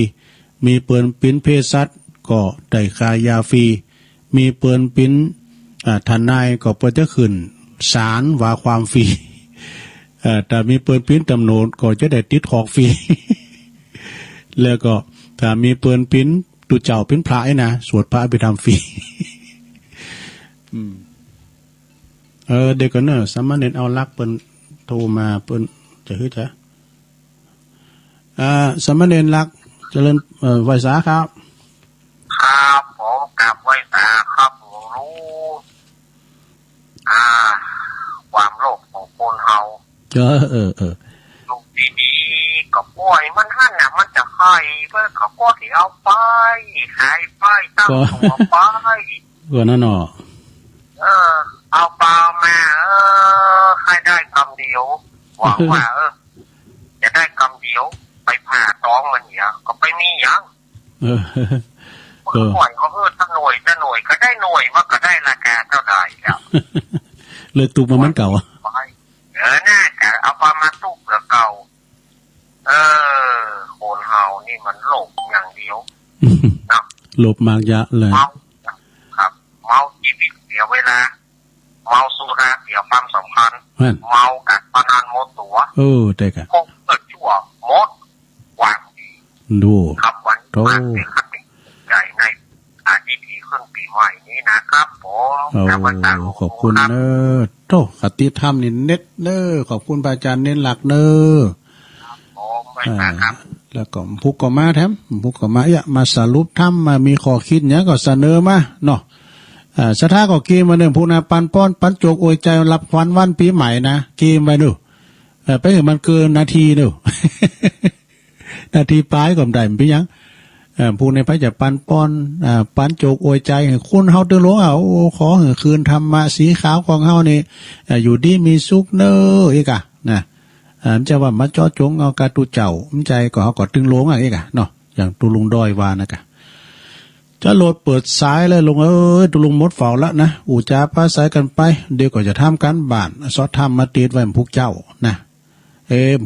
มีเปิ้นปิ้นเภสัชก็ได้ขายยาฟรีมีเปิ้นปิ้นทนายก็เปิ้นจะขึ้นศาลว่าความฟรีแต่มีเปิ้นปิ้นตำรวจก็จะได้ติดหอกฟรี แล้วก็ถ้ามีเปิ้นปิ้นตุเจ้าเป็นพระนะสวดพระไปทำฟรี เด็กก็เนอะสามเณรเอาลักเปิ้นโทรมาเปิ้นจะฮึจ้ะสามเณรลักเจริญไวสาครับครับผมกับไวสาครับผมรู้ความโลภของคนเฮาลูกดีๆก็ปล่อยมันหั่นน่ะมันจะให้เพื่อเขาก็ที่เอาไปหายไปตั้งตัวไปก็นั่นเนาะเอาเปล่ามาให้ได้คำเดียวหวังว่าจะได้คำเดียวไปผ่าท้องมันเนี่ยก็ไปมียังหน่วยเขาถ้าหน่วยก็ได้หน่วยว่าก็ได้ราคาเท่าไหร่แล้วเลยตุกมามันเก่าน่าจะเอาปลามาตุกแล้วเก่าคนเฮานี่มันโลภอย่างเดียวนะโลภมากยะเลยครับเมาชีวิตเสียเวลาเมาสุราเสียความสำคัญเมากับพนันหมดตัวได้กันคงเกิดชั่วหมดหวังดีดูครับวันมากเป็นคติใหญ่ในอาทิตย์ที่ขึ้นปีใหม่นี้นะครับผมขอบคุณเนอะโตคติธรรมนี่เน็ตเนอะขอบคุณอาจารย์เน้นหลักเนอะแล้วก็พุกก็มาแถมพุกก็มามาสรุปธรรมมามีข้อคิดเนี้ยก็เสนอมาเนาะสถาก็เกมมา1ผู้นาปันป้อนปันโจกอวยใจรับขวัญวันปีใหม่นะเกมไปดูไปถึงมันเกินนาทีดู นาทีปลายก็ได้มันเป็นยังผู้ในพระจะปันป้อนปันโจกอวยใจให้คุณเฮาตึงหลวงขอให้คืนธรรมะสีขาวของเฮานี่อยู่ดีมีสุขเนออีกอ่ะนะมันจะว่ามาจ่อจงเอากาตุเจ้ามันใจก็เฮาก็ตึงหลวงอ่ะอีกอ่ะเนาะอย่างตุลุงดอยวานะกะจะโหลดเปิดสายเลยลงตุลุงมดเฝ้าละนะอู่จ้าป้าสายกันไปเดี๋ยวก็จะทำการบ้านสอดทำมาติดไว้พวกเจ้านะ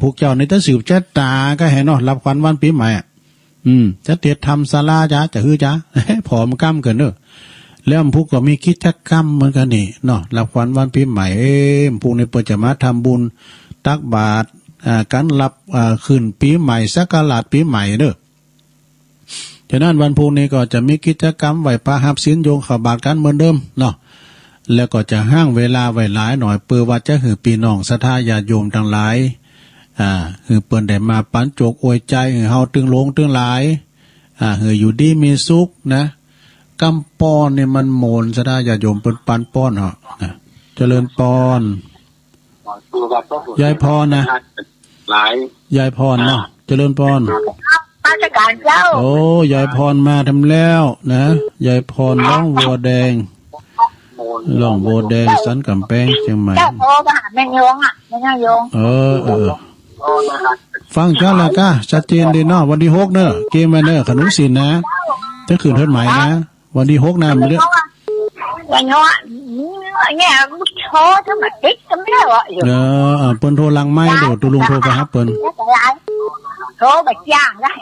พวกเจ้าในตะสืบเจตาก็ให้เนาะรับขวัญวันปีใหม่จะเตียดทำศาลาจ้าจะฮือจ้าผอมกล้ามเกินเนอะแล้วพวกก็มีกิจกรรมเหมือนกันนี่เนาะรับขวัญวันปีใหม่พวกในเปิดจะมาทำบุญตักบาตรการรับขึ้นปีใหม่สักการะปีใหม่เนอะฉะนั้นวันพรุ่งนี้ก็จะมีกิจกรรมไหว้พระหับศีลโยงเข้าบาตรกันเหมือนเดิมเนาะแล้วก็จะห้างเวลาไว้หลายหน่อยเพื่อว่าจะหือพี่น้องศรัทธาญาติโยมทั้งหลายคือเปิ้นได้มาปันโจกอวยใจให้เฮาตึงหลงตึงหลายคืออยู่ดีมีสุขนะกำป้อนนี่มันโมนศรัทธาญาติโยมเปิ้นปันป้อนเจริญพรยายพรนะหลายยายพรเนาะเจริญพรราชการเจ้าโอ้ยายพรมาทำแล้วนะยายพรร้องบัวแดงร้องบัวแดงสันกำแพงเชียงใหม่เจ้าโทรมาหาแม่ยงแม่ยงฟ ฟังเจ้าแล้วก็ชัดเจนดีเนาะวันที่6เนอะเกมมาเนอะขนมศิลป์นะจะคืนเทิดหมายนะวันที่6นะมันเรื่อง วันนี้เนี่ยโทรทำไมติ๊กก็ไม่ได้วะอยู่ เปิ้นโทรลังไม้เดี๋ยวตุลุงโทรไปครับเปิ้น โทรไปจ้างได้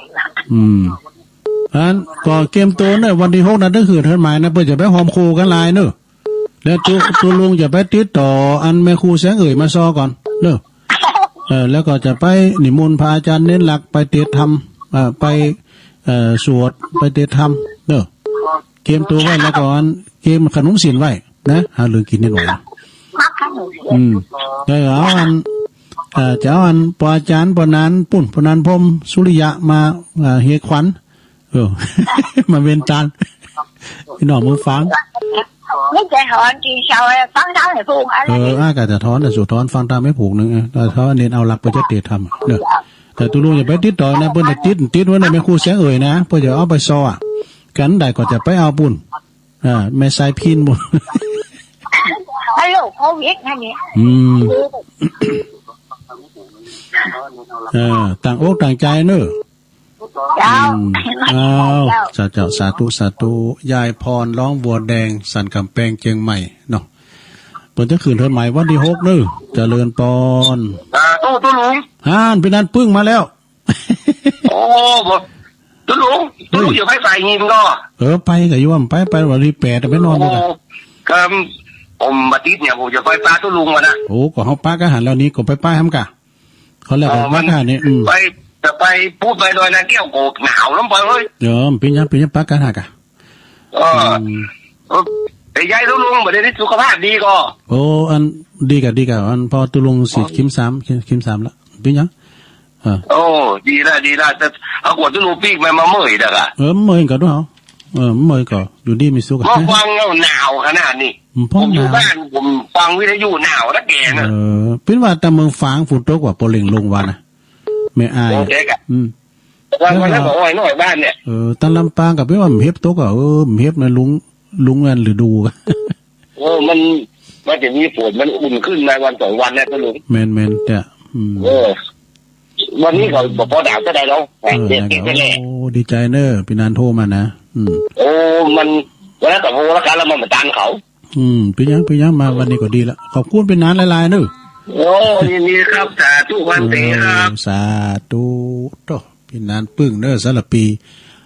อันก็เกมตัวเนี่ยวันที่6นะก็คือเทิดหมายนะเปิ้นจะไปหอมครูกันหลายเนอะแล้วตุลุงจะไปติดต่ออันแม่ครูแสงเอ่ยมาซอก่อนเนอะแล้วก็จะไปนิมนต์พระอาจารย์เน้นหลักไปเทศธรรมไปสวดไปเทศธรรมเนอะเกมตัวไว้แล้วก่อนเกมขนมศิลป์ไว้นะหาเรื่องกินนิดหน่อยได้เอาอันเจ้าอันปอาจารย์ปนันปุ่นปนันพรมสุริยะมาเฮขวัญมาเวนจานพี่น้องมือฟังไม่ใจหอนจีเชาฟังทางไหนพูดอะไรอากาศจะถอนแต่สุดถอนฟังตามไม่ผูกนึงแต่เขาเน้นเอาหลักไปจะเตะทำเนอะแต่ตุลุงอย่าไปติดต่อนะเพื่อนจะติดไว้ในแม่ครูแสงเอ่ยนะเพื่อจะเอาไปซอกันได้ก็จะไปเอาปุ่นแม่สายพินบุญฮัลโหลโควิดนั่นเนี่ยต่างอกต่างใจเนอะเจ้าเจ้าสาธุยายพรร้องบัวแดงสันกำแพงเชียงใหม่เนาะเปิดจะคืนเทินใหม่วันที่6เนอะเจริญปอนตู้ลุงพี่นันปึ้งมาแล้วโอ้บ่ตู้ลุงอยู่ให้ใส่ยิมก็ไปกับยุ่มไปวันที่8แต่ไม่นอนเลยก็ผมมาติดเนี่ยผมจะไปป้าตู้ลุงมานะโอ้ก็เขาป้าก็หันแล้วนี้ก็ไปป้าทำกะเขาแล้วป้าก็หันนี่ไปจะไปพูดไปโดยนะเกี่ยวโกหนาวล้มไปเลยเป็นยังป้ากันหักอ่ะแต่ยายตู้ลุงประเด็นที่สุขภาพดีก็โอ้อันดีกับอันพอตู้ลุงฉีดคิม3แล้วเป็นยังโอ้ดีละแต่เอาขวดตู้ลุงปีกมาเมื่อยเด้อเมื่อยก็ด้วยเหรอเมื่อยก็อยู่ดีมีสุขภาพฟังหนาวขนาดนี้ผมอยู่บ้านผมฟังวิทยุหนาวแล้วแกนะเป็นว่าแต่เมืองฟางฝนตกว่าโปรลิงลงวันนะไม่อายวันนั้นบอกว่าน้อยบ้านเนี่ยตอนลำปางกับเป็นว่าเฮ็บตกเฮ็บนะลุงเงินหรือดูมันจะมีฝนมันอุ่นขึ้นในวัน2วันเนี่ยก็ลุงแมนแต่วันนี้เขาบอกพอดาวจะได้แล้วดีใจเนอะพี่นันโทรมานะมันวันนั้นกับโหราการแล้วมันเหมือนตันเขาพี่ยังมาวันนี้ก็ดีละขอบคุณเป็นนานหลายๆเนอะนี่ครับสาธุวันเตครับสาธุโตพี่นานปึ้งเนอะสารปี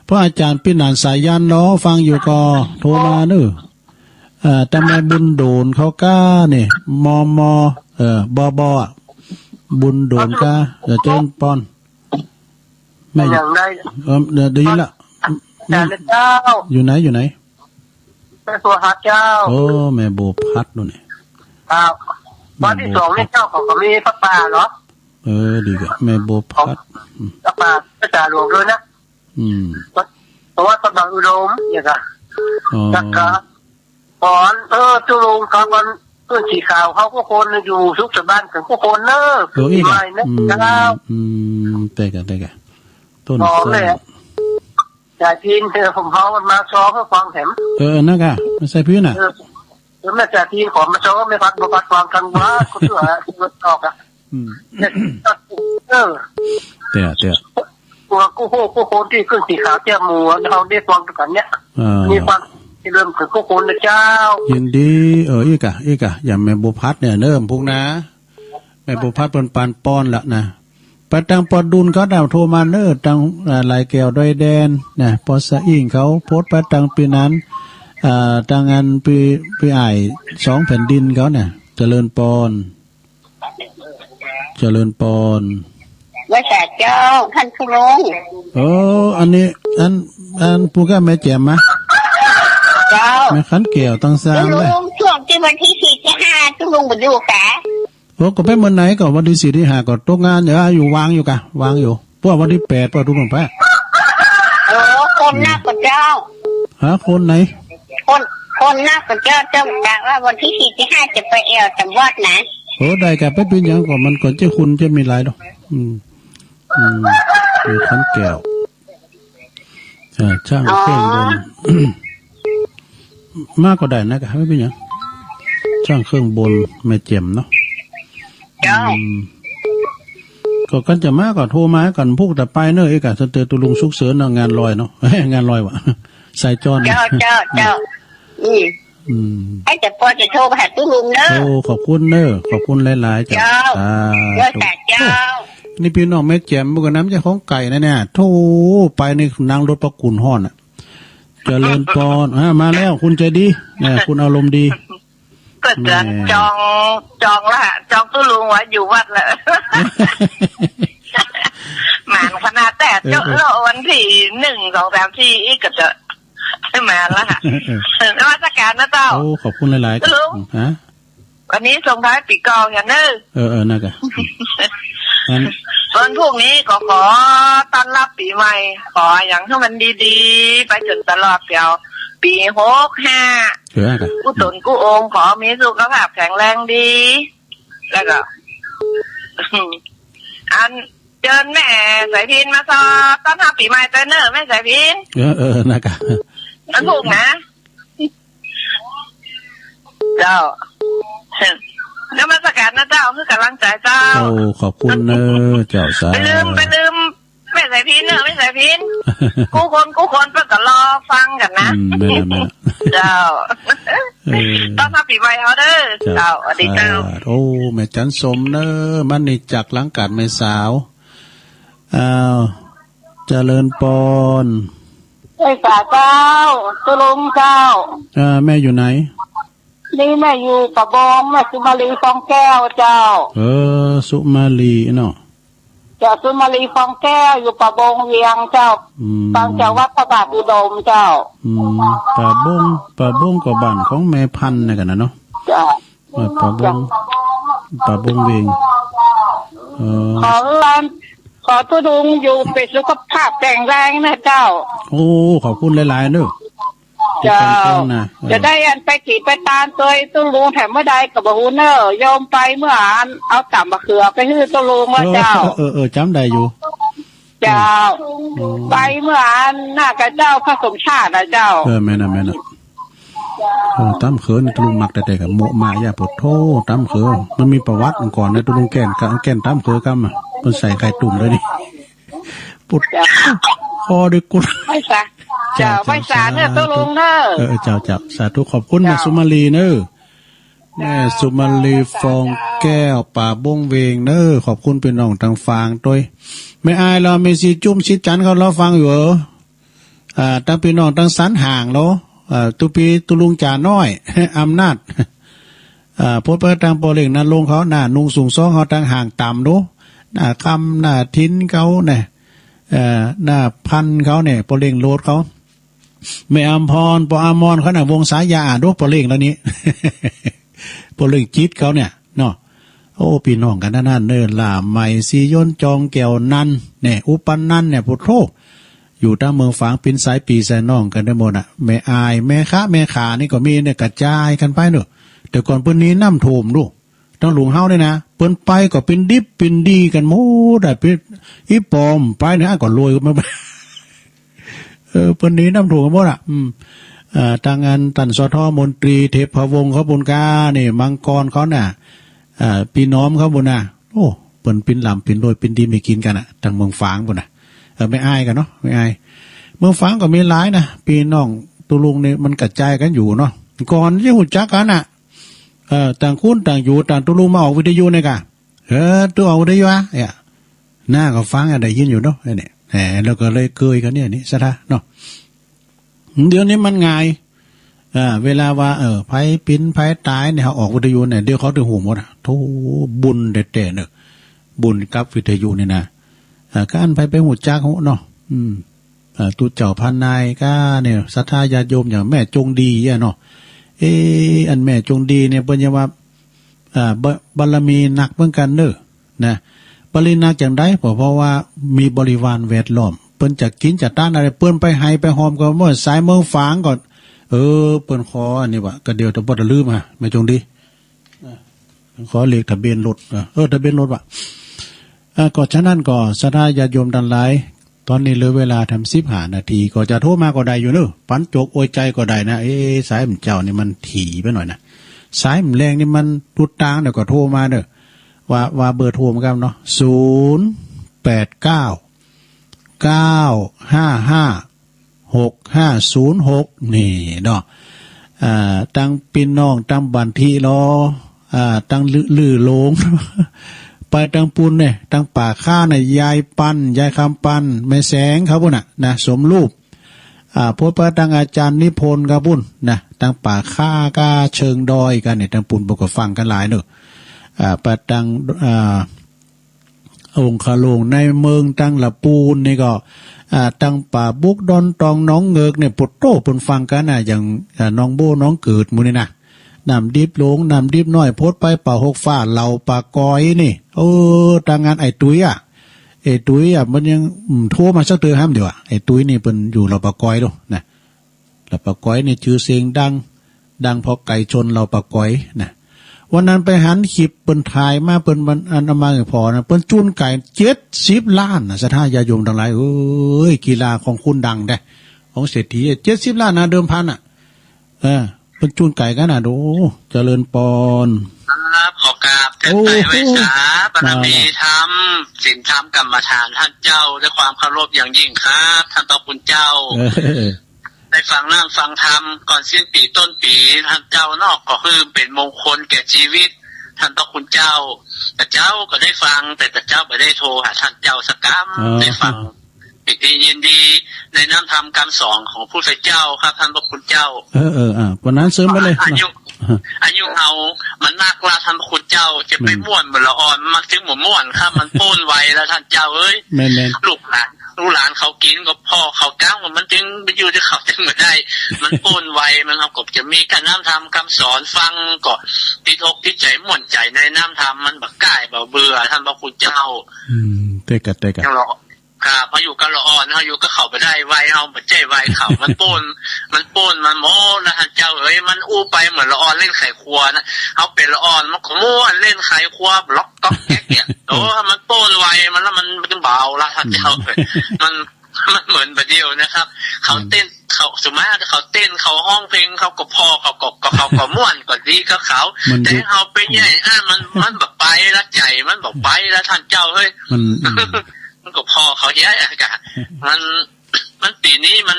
เพราะอาจารย์พี่นานสายยันเนาะฟังอยู่ก็โทรมาเนอะแต่แม่บุญโดนเขาก้าเนี่ยมบบุญโดนก้าเจริญปอนแม่อย่างไรได้ยินละเจ้าอยู่ไหนแม่บัวพัดเจ้าแม่บัวพัดนู่นเนี่ยวันที่2เนี่ยเจ้าของก็มีพระป่าเหรอดีกว่าแม่บัวพัดพระป่าพระจ่าหลวงด้วยนะเพราะว่าตอนบางอุดมเนี่ยค่ะจักระก่อนตุลุงครับวันเพื่อนสีขาวเขาก็คนอยู่สุขสบายถึงก็คนเนอะปีใหม่นะเจ้าแต่กันต้นเลยจ่ายพินเธอผมเขามันมาซ้อเพื่อฟังแถมนั่นกะไม่ใช่พื้นอ่ะแม่จ่ายพินขอมาซ้อไม่พัดบุพัดฟังกันว่าคุณตัวคุณตอกอ่ะแต่ตัวกูโคที่ขึ้นสีขาวเจ้าหมูเขาได้ฟังกันเนี้ยมีฟังที่เริ่มถึงกูโคนนะเจ้ายินดีอีกอะอย่างแม่บุพัดเนี่ยเริ่มพวกนะแม่บุพัดเป็นปานป้อนละนะไปตังปอดุลเขาดาวโทรมาเนอตังลายแก้วดอยแดนนะปอสะอิ่งเขาโพสต์ไปตังปีนั้นตังงานปีไอ2แผ่นดินเขาเนี่ยเจริญปอนว่าแต่เจ้าท่านผู้ลุงอันนี้อันผู้ก็แม่แจ่มมะเจ้าแม่ขันแก้วตั้ง3เลยช่วงที่วันที่4ที่5ทุลุงบ่อยู่กะก็ไปเมื่อไหนก็วันที่4ที่5ก็ตกงานอยู่วางอยู่พวกวันที่8พวกทุกคนไปคนหน้ากับเจ้าคนไหนคนหน้ากับเจ้าบอกว่าวันที่4ที่5จะไปแอวจังหวัดนะได้กับไปเป็นอย่างก่อนมันก่อนจะคุณจะมีหลายดอกมีขันแก้วช่างเครื่องบนมากก็ได้นะกะไม่เป็นอย่างช่างเครื่องบนแม่เจ็มเนาะก็ ก็กันจะมาก็โทรมากันพวกแต่ไปเนอะเอกะสเตอร์ตุลุงสุกเสริญเนาะงานลอยเนาะงานลอยวะสายจอน เจ้าไอ้จะพอจะโทรไปหาตู้ลุงเนอะ โอ้ขอบคุณเนอะขอบคุณหลายๆจ้า เจ้า นี่พี่น้องแม่แจ่มบุกน้ำจะของไก่นะเนี่ยโธ่ไปในนั่งรถประกุนห้อนอ่ะเจริญปอนมาแล้วคุณใจดีเนี่ยคุณอารมณ์ดี ก็จะจองละจองตู้ลุงไว้อยู่วัดแหละหมานขนาดแต่เจ้าวันที่1 2 3 4อีกก็จะมาแล้วค่ะนมัสการนะเจ้าโอ้ขอบคุณหลายๆลุงฮะวันนี้ส่งท้ายปีกองอย่างนึงน่ากะวันพรุ่งนี้ก็ขอต้อนรับปีใหม่ขออย่างให้มันดีๆไปจนตลอดเดียวปี65กู้ตนกู้องขอมีสุขภาพแข็งแรงดีแล้วก็อันเจิญแม่สายพินมาสอบต้อนรับปีใหม่เต้นเนอร์แม่สายพินน่ากะมันถูกนะเจ้าแล้วมาสกัดนะเจ้าคือกำลังใจเจ้าโอ้ขอบคุณเนอะเจ้าสาไปลืมไม่ใส่พินเนอะไม่ใส่พินกูคนเพื่อก็รอฟังกันนะเจ้าต้องทำปีใหม่เอาเด้อเจ้าอดีตเจ้าโอ้แม่จันสมเนอะมันนี่จักหลังกัดแม่สาวเจริญปอนไอ้ฝ่าเจ้าตุลุงเจ้าแม่อยู่ไหนนี่แม่อยู่ปะบองแม่สุมาลีฟองแก้วเจ้าสุมาลีเนาะเจ้าสุมาลีฟองแก้วอยู่ปะบงเวียงเจ้าบางจากวัดพระบาทอุดมเจ้าปะบงก็บ้านของแม่พันธุ์นี่กันนะเนาะจ้าปะบงเวียงขอทุดุงอยู่เป็นสุขภาพแข็งแรงนะเจ้าโอ้ขอบคุณหลายๆเด้อเจ้าจะได้อันไปขี่ไปตามตัวตู้ลุงแถมเมื่อใดกับบูเนอร์โยมไปเมื่ออันเอาต่ำมะเขือไปฮื้อตู้ลุงว่าเจ้าจำได้อยู่เจ้าไปเมื่ออันหน้ากับเจ้าพระสมชาตินะเจ้าแม่น่ะตั้มเขือตู้ลุงมักแต่กับโมมาย่าปวดโทตั้มเขือมันมีประวัติก่อนในตู้ลุงแก่นตั้มเขือกัมมันใส่ไข่ตุ่มเลยนี่ปุดคอด้วยกุลไม่ใช่เจ้าไม่สารเนี่ยตู้ลุงเนอะเจ้าสาธุขอบคุณแม่สุมาลีเนอะแม่สุมาลีฟองแก้วป่าบงเวงเนอะขอบคุณเป็นน้องทางฟางด้วยไม่อายเราไม่ซีจุ้มชิดจันเขาเราฟังอยู่ตั้งพี่น้องตั้งสันห่างแล้วตุลุงจ่าน้อยอำนาจพดประทางปอเล่งนั่นลงเขาหน้านุ่งสูงซ้องเขาตั้งห่างต่ำดูหน้าคำหน้าทิ้นเขาเนี่ยหน้าพันเขาเนี่ยปอเล่งโลดเขาไม่อัมพรปออามรเขาน่ะวงสายยาดูปอเล่งแล้วนี้ปอเล่งจิตเขาเนี่ยเนาะโอ้พี่น้องกันนั่นเนินล่าใหม่ซีย้นจองแก้วนันเนี่ยอุปนันเนี่ยพุทโธอยู่ตามเมืองฝางปินสายปีสายน้องกันได้หมดอ่ะแม่อายแม่ค้าแม่ขานี่ก็มีเนี่ยกระจายกันไปเนอะแต่ก่อนเพิ่นนี้น้ำท่วมดูต้องหลวงเฮาด้วยนะเปิ้นไปก็เป็นดิบเป็นดีกันหมดได้เป็นอีปอมไปเนี่ยก็รวยมาเปิ้นนี้น้ำท่วมหมดอ่ะทางงานตันสทมนตรีเทพวงศ์เขาบุญกาเนี่ยมังกรเขาน่ะพี่น้อมเขาบุญน่ะโอ้เปิ้นเป็นลำเป็นรวยเป็นดีไม่กินกันอ่ะทางเมืองฝางบุญน่ะไม่อายกันเนาะไม่อายเมืองฝางก็มีหลายนะพี่น้องตุลุงเนี่ยมันกระจายกันอยู่เนาะก่อนที่หุ่นจักกันอ่ะต่างคุณต่างอยู่ต่างตุลุงมาออกวิทยุเนี่ยกะตัวออกวิทยุอ่ะเนี่ยหน้าก็ฟังอะไรยินอยู่เนาะเนี่ยแล้วก็เลยเกยกันเนี่ยนี่ซะท่าเนาะเดี๋ยวนี้มันง่ายเวลาว่าไผปิ้นไผตายเนี่ยเขาออกวิทยุเนี่ยเดี๋ยวเขาถึงหูหมดโธ่บุญเด็ดๆเนี่ยบุญกับวิทยุนี่นะการไปหูจักหูเนาะตุเจ้าพันนายก็เนี่ยศรัทธาญาติโยมอย่างแม่จงดีเนาะอันแม่จงดีเนี่ยเปิ้นยังว่าบารมีหนักเหมือนกันเด้อนะบารมีหนักจังได๋เพราะว่ามีบริวารแวดล้อมเปิ้นจะกินจะต้านอะไรเปิ้นไปให้ไปหอมก็บ่สายเมืองฝางก่อนเปิ้นขออันนี้ว่าก็เดี๋ยวจะบ่ได้ลืมแม่จงดีขอเลขทะเบียนรถทะเบียนรถว่ะก็ฉะนั้นก็ศรัทธาญาติโยมทั้งหลายตอนนี้เหลือเวลาทำ15 นาทีก็จะโทรมาก็ได้อยู่เนอะปันจกโอยใจก็ได้นะสายมันเจ้านี่มันถี่ไปหน่อยนะสายมันแรงนี่มันตุดตางเดี๋ยวก็โทรมาเนอะ ว่าเบอร์โทรเหมือนกันเนาะ089 955 6506นี่เนาะตั้งพี่น้องตั้งบันทีรอตั้งลือโลง ไปตั้งปุนเนี่ยตั้งป่าข้าเนี่ยยายคำปันแม่แสงครับพุ่นนะสมรูปพวกประตั้งอาจารย์นิพนธ์ครับพุ่นนะตั้งป่าข้ากาเชิงดอยกันเนี่ยตั้งปุนบอกกับฟังกันหลายเนอะประตั้งองค์คาลงในเมืองตั้งละปูนนี่ก็ตั้งป่าบุกดอนตองน้องเงือกเนี่ยปดโต้ปนฟังกันอย่างน้องโบน้องเกิดมูนี่นะน้ำดิบลงน้ำดิบน้อยโพดไปป่าหกฟ้าเหล่าป่ากอยนี่ตั้งงานไอ้ตุ้ยมันยังโทรมาสักเตือนห้ามเดี๋ยวไอ้ตุ้ยนี่เป็นอยู่เหล่าป่ากอยด้วยนะเหล่าป่ากอยนี่ชื่อเสียงดังพอไก่ชนเหล่าป่ากอยนะวันนั้นไปหันคลิปเปิ้นถ่ายมาเปิ้นอันมาพอนะเปิ้นจุนไก่70 ล้านนะสถานญาโยมทั้งหลายกีฬาของคุณดังได้ของเศรษฐี70 ล้านนะเดิมพันเปิ้นจุนไก่กันน่ะดูเจริญปอนครับขอกราบเทพไว้สาบารมีธรรมศีลธรรมกรรมฐานท่านเจ้าด้วยความเคารพอย่างยิ่งครับท่านต่อคุณเจ้าได้ฟังน้ำฟังธรรมก่อนสิ้นปีต้นปีท่านเจ้านอกก็คือเป็นมงคลแก่ชีวิตท่านต่อคุณเจ้าแต่เจ้าก็ได้ฟังแต่เจ้าไม่ได้โทรหาท่านเจ้าสักคำได้ฟังปิติยินดีในน้ำธรรมคำสอนของผู้ใส่เจ้าครับท่านต่อคุณเจ้าวันนั้นซื้อมาเลยอายุเอามันนักละท่านคุณเจ้าจะไปม่วนเหมือนละอ่อนมันถึงหมู่ม่วนครับมันป้นไวแล้วท่านเจ้าลูกหลานเขากินก็พ่อเขาก้าวมันจึงไปอยู่ที่เขาจึงไม่ได้มันป้นไวมันเขาก็จะมีการน้ำธรรมคำสอนฟังก็ติดอกติดใจม่วนใจในน้ำธรรมมันบักก่ายเบื่อท่านพระคุณเจ้าเตะกันครับพออยู่กับละอ่อนเขาอยู่ก็เข้าไปได้ไวเอาเหมือนใจไวเขามันป้นมันโม้นะท่านเจ้ามันอู้ไปเหมือนละอ่อนเล่นไข่ครัวนะเขาเป็นละอ่อนมันก็ม้วนเล่นไข่ครัวบล็อกก๊อกแก๊กเนี่ยมันป้นไวมันแล้วมันเบาละท่านเจ้ามันเหมือนแบบเดียวนะครับเขาเต้นเขาสมมติเขาเต้นเขาห้องเพลงเขาก็พอเขาก็ม่วนก็ดีก็เขาแต่เขาไปใหญ่มันแบบไปละใจมันบอกไปแล้วท่านเจ้ามันก็พอเขาแย่กันมันปีนี้มัน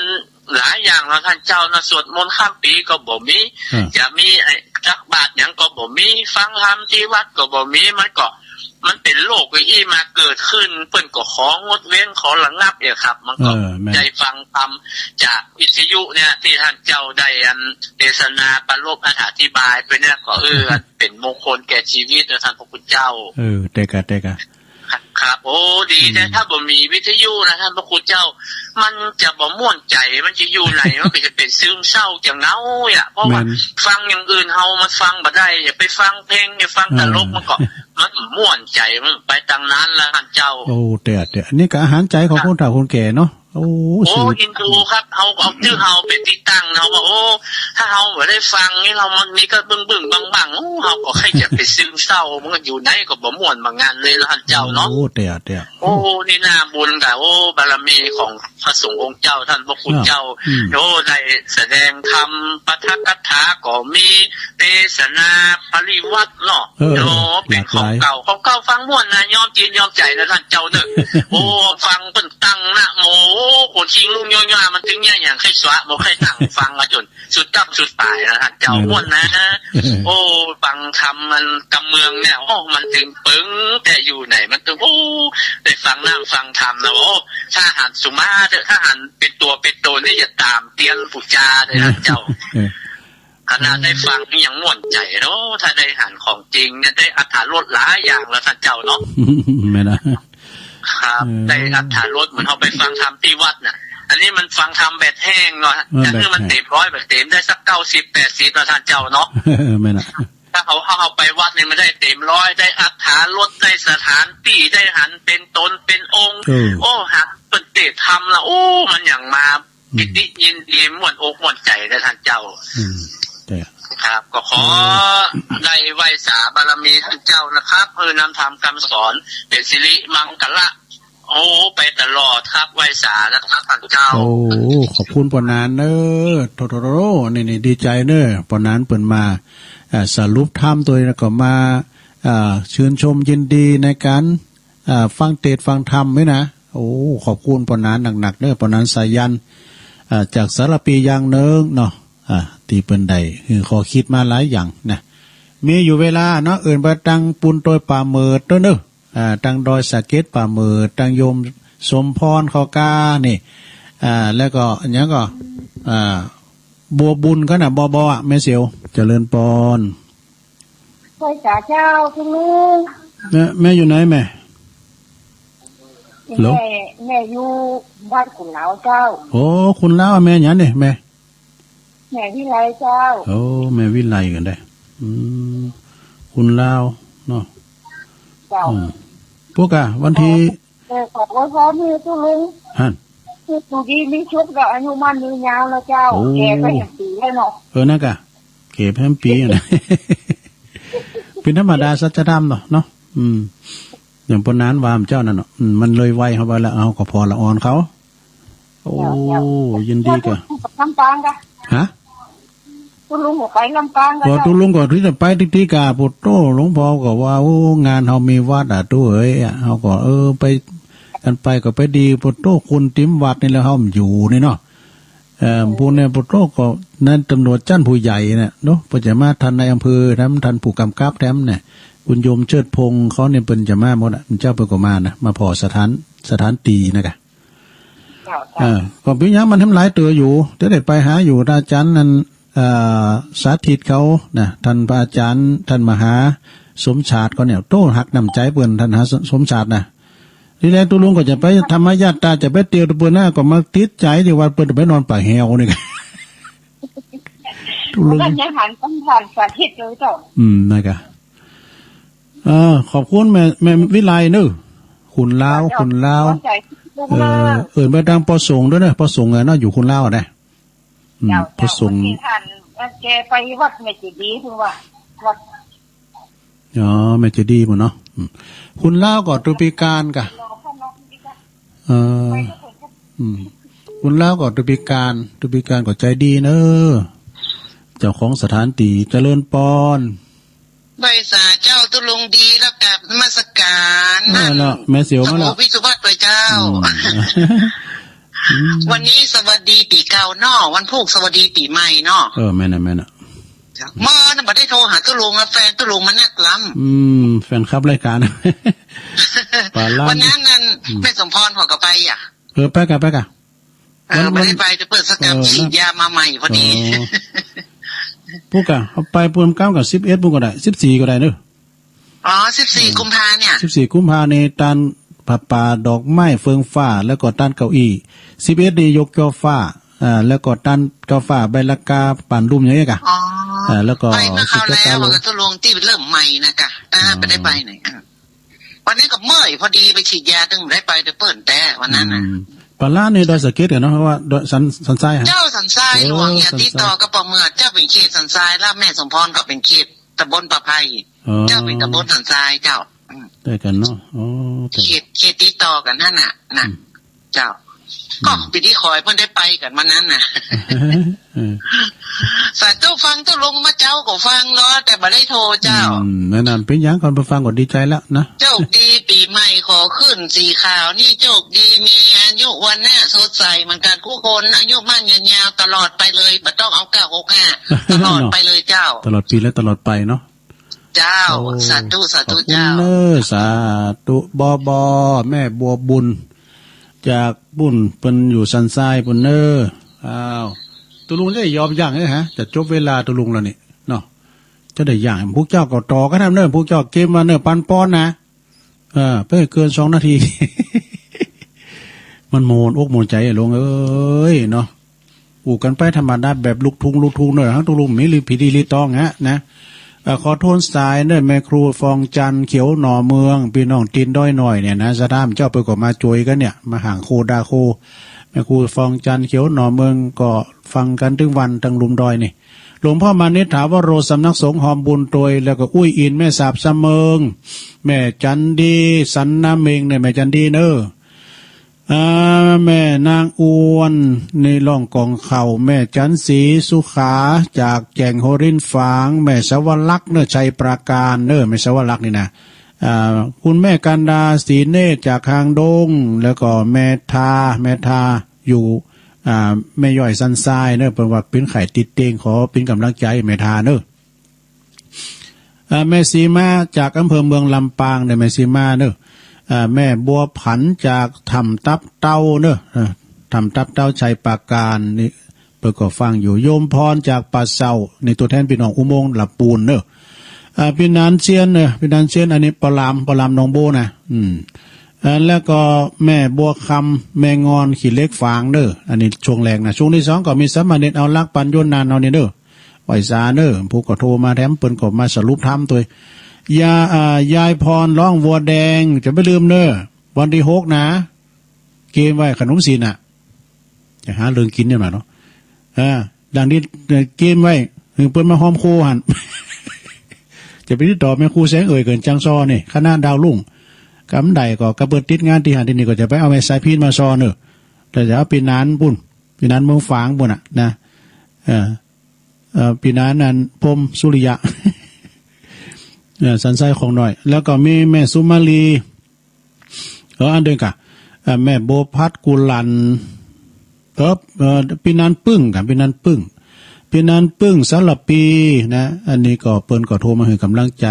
หลายอย่างแล้วท่านเจ้านะสวดมนต์ข้ามปีก็บ่มีจะมีจักบาทอย่างก็บ่มีฟังธรรมที่วัดก็บ่มีมันเป็นโรคอีมาเกิดขึ้นเพิ่นก็ของดเว้นขอระงับเนี่ยครับมันก็ใจฟังธรรมจากวิทยุเนี่ยที่ท่านเจ้าได้เทศนาปรารภอธิบายไปเนี่ยก็เป็นมงคลแก่ชีวิตนะท่านพระคุณเจ้าเตกะครับโอ้ดีแต่ถ้าบ่มีวิทยุนะท่านพระคุณเจ้ามันจะบ่ม่วนใจมันจะอยู่ไหนมันก็จะเป็นซึมเศร้าจะเหงาเพราะว่าฟังอย่างอื่นเฮามันฟังบ่ได้อย่าไปฟังเพลงอย่าฟังตลกมันก็มันม่วนใจมันไปทางนั้นแล้วท่านเจ้าแต่อันนี้ก็อาหารใจของคนเฒ่าคนแก่เนาะอินดูครับเอาชื่อเฮาเป็นที่ตั้งเฮาว่าถ้าเฮาบ่ได้ฟังนี่เรามันนี่ก็บึ้งๆบังๆเฮาก็ใครจะไปซึมเศร้ามันก็อยู่ไหนก็บ่ม่วนบางงานเลยท่านเจ้าเนาะแต่นี่น่าบุญกับบารมีของพระสงฆ์องค์เจ้าท่านพระคุณเจ้าได้แสดงธรรมปาฐกถาก็มีเทศนาปริวัติเนาะเป็นของเก่าฟังม่วนนะยอมจีนยอมใจนะท่านเจ้าเด้อฟังเพิ่นตั้งนะโมคนชิงลุงย่อๆมันถึงเนี่ยอย่างใครสวะบ่ใครตั้งฟังจนสุดกับสุดปลายนะท่านเจ้าม่วนนะฟังธรรมมันกำเมืองเนี่ยมันถึงปึ้งแต่อยู่ไหนมันถึงได้ฟังนั่งฟังธรรมนะถ้าหันสุมาถ้าหันเป็นตัวเป็นตนนี่จะตามเตียนปุจจาเลยนะเจ้าขณะได้ฟังนี่ยังม่วนใจเนาะถ้าได้หันของจริงเนี่ยได้อรรถรสหลายอย่างแล้วท่านเจ้าเนาะไม่นะครับได้อรรถรสเหมือนเขาไปฟังธรรมที่วัดน่ะอันนี้มันฟังธรรมแบบแห้งเนาะแต่คือมันเต็ม100แบบเต็มได้สัก90-80แล้วท่านเจ้าเนาะไม่นะถ้าเอาไปวัดเนี่ยมันได้เต็ม100ได้อรรถรสได้สถานที่ได้หันเป็นตนเป็นองค์หักเป็นเตะธรรมละมันอย่างมาปิติยินดีม่วนอกม่วนใจนะท่านเจ้าครับก็ขอได้ไหว้สาบารมีท่านเจ้านะครับนำธรรมคำสอนเป็นสิริมังกละไปตลอดครับไหว้สานะครับท่านเจ้าขอบคุณปนานเนอโทโรนี่ดีใจเนอปนานเปิ่นมาสรุปธรรมตัวแล้วก็มา ชื่นชมยินดีในการฟังเทศน์ฟังธรรมไหมนะโอ้ขอบคุณปนานหนักๆเด้อปนานสายันจากสารปีอย่างเนึงเนาะตีเปิ้นใดคือขอคิดมาหลายอย่างนะมีอยู่เวลาเนาะเอิ้นว่าตังปุนโดยป่าเมิดตัวเด้อตังดอยสะเก็ดป่าเมิดตังโยมสมพรเขากานี่แล้วก็อันนี้ก็บัวบุญก็น่ะบอบแม่เสียวเจริญปอนคอยจ่าเจ้าคุณลุงแม่อยู่ไหนแม่แม่อยู่บ้านขุนเหลาเจ้าโอ้คุณเหลาแม่หยังนี่แม่วิไลเจ้าโอ้แม่วิไลกันได้คุณเหลาเนาะเจ้าพวกวันที่ขอบคุณพ่อมีตุลุงฮั่นตุดีมีชุดกับอายุมันยืนยาวแล้วเจ้าแกก็อย่างปีแล้วเนาะนั่นกะเก็บแฮมปีนะเป็นธรรมดาสัจธรรมเนาะอย่างปนนั้นวามเจ้านั่นเนาะมันเลยไวเข้าไปแล้วเอาก็พอละอ่อนเขาโอ้ยินดีกะลำปางกะฮะตุลุงก็ไปลำปางกะตุลุงก็ที่จะไปที่กาปุตโตหลวงพ่อก็ว่าโอ้งานเฮามีวัดตู้เอ้ยเฮาก็ไปกันไปก็ไปดีปุตโตคุณติ๋มวัดนี่แล้วเฮาอยู่นี่เนาะผู้ในปุตโตก็นั่นตำรวจชั้นผู้ใหญ่เนี่ยเนาะปัจจุบันท่านในอำเภอท่านผู้กำกับแถมเนี่ยคุณโยมเชิดพงเขาเนี่ยเป็นจะมาหมดเจ้าเปิดก็มานะมาพอสถานตีนะกะก็ปีนี้มันทำหลายตัวอยู่จะได้ไปหาอยู่อาจารย์นั้นสาธิตเขานะท่านพระอาจารย์ท่านมหาสมชาติก็เนี่ยโต้หักนำใจเปิ้นท่านหาสมชาตินะทีแรกตุลุงก็จะไปธรรมญาติตาจะไปเตียวตัวหน้าก็มาติดใจที่ว่าเปิ้นไปนอนป่าแหวนี่ตุลุงก็ยังหันต้องผ่านสาธิตเลยเจ้านะกะขอบคุณแม่วิไลเนอะคุณลาวไปดังปอสงด้วยนะปอสงเนาะอยู่คุณลาวได้ปอสงแกไปวัดแม่เจดีย์คือว่าวัดแม่เจดีย์หมดเนาะคุณลาวก็ตุปีการกะคุณลาวก็ตุปีการก็ใจดีเนอะเจ้าของสถานตีเจริญปอนใบสาเจ้าตุลุงดีแล้วกับนมัสการนั่นแม่เสียวมาแล้ววิสุวัตไปเจ้าวันนี้สวัสดีปีเก่าเนาะวันพุธสวัสดีปีใหม่เนาะแม่น่ะเมื่อน่ะบ่ได้โทรหาตุลุงแล้วแฟนตุลุงมันนักล้ำแฟนครับรายการวันนั้นแม่สมพรเขาก็ไปไปกะไม่ได้ไปจะเปิดสกรรมฉีดยามาใหม่พอดีพวกเอาไปปุ่ม9กับ11ปุ่มก็ได้14ก็ได้เนอะ14กุมภาเนี่ย14กุมภาในตันป่าดอกไม้เฟืองฟ้าแล้วก็ตันเก้าอี้11นี่ยกเก้าฟ้าแล้วก็ตันเก้าฟ้าใบละกาป่านรุ่มอย่างเงี้ยกะแล้วก็ไปมาคราวแล้วมันก็ตกลงที่เริ่มใหม่นะกะไปได้ไปไหนวันนี้กับเมื่อยพอดีไปฉีดยาตึงได้ไปแต่เปิดแต่วันนั้นน่ะปลาในดอยสะเก็ดเนาะเพราะว่าสันทรายเจ้าสันทรายหลวงเนี่ยติดต่อกับปอเมือเจ้าเป็นเขตสันทรายแล้วแม่สมพรก็เป็นเขตตำบลปะไพเจ้าเป็นตำบลสันทรายเจ้าได้กันเนาะเขตติดต่อกันนั่นน่ะเจ้าก็ปีที่คอยเพิ่นได้ไปกันวันนั้นน่ะสายเจ้าฟังเจ้าลงมาเจ้าก็ฟังเนาะแต่บ่ได้โทรเจ้านั่นเป็นยังก่อนไปฟังก็ดีใจแล้วนะโชคดีปีใหม่ขอขึ้นสีขาวนี่โชคดีมีอายุวันหน้าสดใสเหมือนกันคู่คนอายุมั่นยืนยาวตลอดไปเลยบ่ต้องเอา965ตลอดไปเลยเจ้าตลอดปีและตลอดไปเนาะเจ้าสาธุเจ้าสาธุบแม่บัวบุญจากบุญเพิ่นอยู่สันทรายเพิ่นตุลุงได้ยอมย่างเลยฮะจะจบเวลาตุลุงแล้วนี่เนาะจะได้ย่างพวกเจ้าก็ต่อก็ทำเนิ่นพวกเจ้าเกมมาเนิ่นปันป้อนนะไปเกิน2 นาที มันโมนอกโมนใจลงเอ้ยเนาะอู่กันไปธรรมดาแบบลูกทุ่งหน่อยทั้งตุลุงมีลิพีดีลิตองฮะนะขอโทษสายเนิ่นแม่ครูฟองจันเขียวหน่อเมืองพี่น้องตีนด้อยหน่อยเนี่ยนะสะท่ามเจ้าไปก็มาจวยกันเนี่ยมาห่างโคดาโคแม่ครูฟองจันเขียวหน่อเมืองก็ฟังกันถึงวันทั้งลุมดอยนี่หลวงพ่อมานิถาวโรสำนักสงฆ์หอมบุญโตยแล้วก็อุ้ยอินแม่สาบสะเมิงแม่จันดีสันน้ำเมงเนี่ยแม่จันดีเนอ แม่นางอ้วนในร่องกองเข่าแม่จันศรีสุขาจากแก่งโฮรินฝางแม่สวรักษ์เนอชัยปราการเนอแม่สวรักษ์นี่นะคุณแม่กันดาศรีเนตรจากทางดงแล้วก็แม่ทาอยู่แม่ย่อยสันทรายเนอเป็นว่าเป็นไข่ติดเตียงขอเป็นกำลังใจแม่ทาเนอแม่สีมาจากอำเภอเมืองลำปางเนี่ยแม่สีมาเนอแม่บัวผันจากทำตับเต้าเนอะทำตับเต้าชัยปราการนี่เปิดก็ฟังอยู่โยมพรจากป่าเศร้าในตัวแทนพี่น้องอุโมงค์หลับปูนเนอะพี่นันเชียนเนอะพี่นันเชียนอันนี้ปลามน้องโบนะแล้วก็แม่บัวคำแม่งอนขีเล็กฝางเนอะอันนี้ช่วงแรกนะช่วงที่สองก็มีสามเณรเอาลักปันโยนนานเอาเนี่ยเนอะไหวสาเนอะผู้ก็โทรมาแถมเปิ้นก็มาสรุปทำตัวยายพรร้องวัวแดงจะไม่ลืมเนอะวันที่6นะเกมไว้ขนมศีลน่ะจะหาเรื่องกินเนี่ยมาเนาะดังนี้เกมไว้ถึงเปิ้นมาหอมโคหัน จะไปติดต่อแม่ครูแสงเอ่ยเกินจังซอนี่คณะดาวลุ่งกำไดก็กระเบิดติดงานที่หันที่นี่ก็จะไปเอาไม้สายพีนมาซอเนอะแต่จะเอาปีนานปุ่นปีนานเมืองฝางปุ่นอ่ะนะปีนานนั้นพรมสุริยะ สันไส้ของหน่อยแล้วก็มีแม่สุมาลีอันเดิมกะแม่โบพัดกุลันปีนันปึ้งกับปีนันปึ้งสารปีนะอันนี้ก็เปิ้นก็โทรมาให้กำลังใจ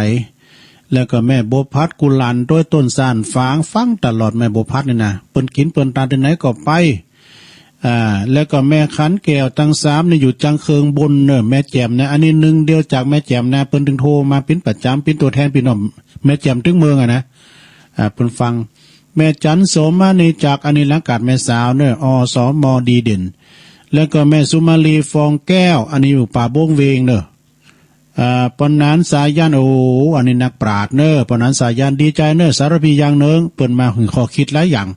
แล้วก็แม่โบพัดกุลันด้วยต้นสานฟางฟังตลอดแม่โบพัดนี่นะเปิ้นกินเปิ้นตาที่ไหนก็ไปแล้วก็แม่ขันแก้วตั้ง3นี่อยู่จังเคิงบนเนอะแม่แจ่มนะอันนี้หนึ่งเดียวจากแม่แจ่มนะเปิ้นถึงโทรมาเป็นประจำเป็นตัวแทนพี่น้องแม่แจ่มถึงเมืองนะเปิ้นฟังแม่จันโสมานีจากอนิลังกาศแม่สาวเนอะอสมดีเด่นแล้วก็แม่สุมาลีฟองแก้วอันนี้อยู่ป่าบงเวงเนอะปนนั้นสายันโอ้อันนี้นักปราชญ์เนอะปนนั้นสายันดีใจเนอะสารพีอย่างเนิงเปิ้นมาถึงขอคิดหลายอย่าง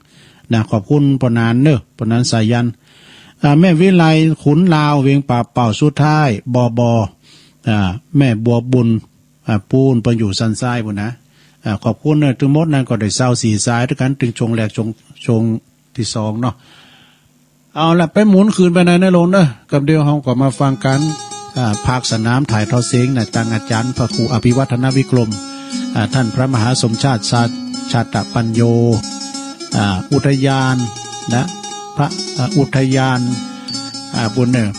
นะขอบคุณปนนั้นเนอะปนนั้นสายันแม่วิไลขุนลาวเวียงป่าเป่าสุดท้ายบแม่บัวบุญปูนเปิ้นอยู่สันทรายพุ่นนะขอบคุณเนอะทั้งหมดนั้นก็ได้เศร้าสี่สายด้วยกันถึงชงแรกชงที่2เนาะเอาละไปหมุนคืนไปไหนนะลงเนอะกับเดียวเฮาก็มาฟังกันภาคสนามถ่ายทอดเสียงนะจังอาจารย์พระครูอภิวัฒนวิกรมท่านพระมหาสมชาติชาตปัญโยอุทยานนะพระอุทยานบุญเนอะ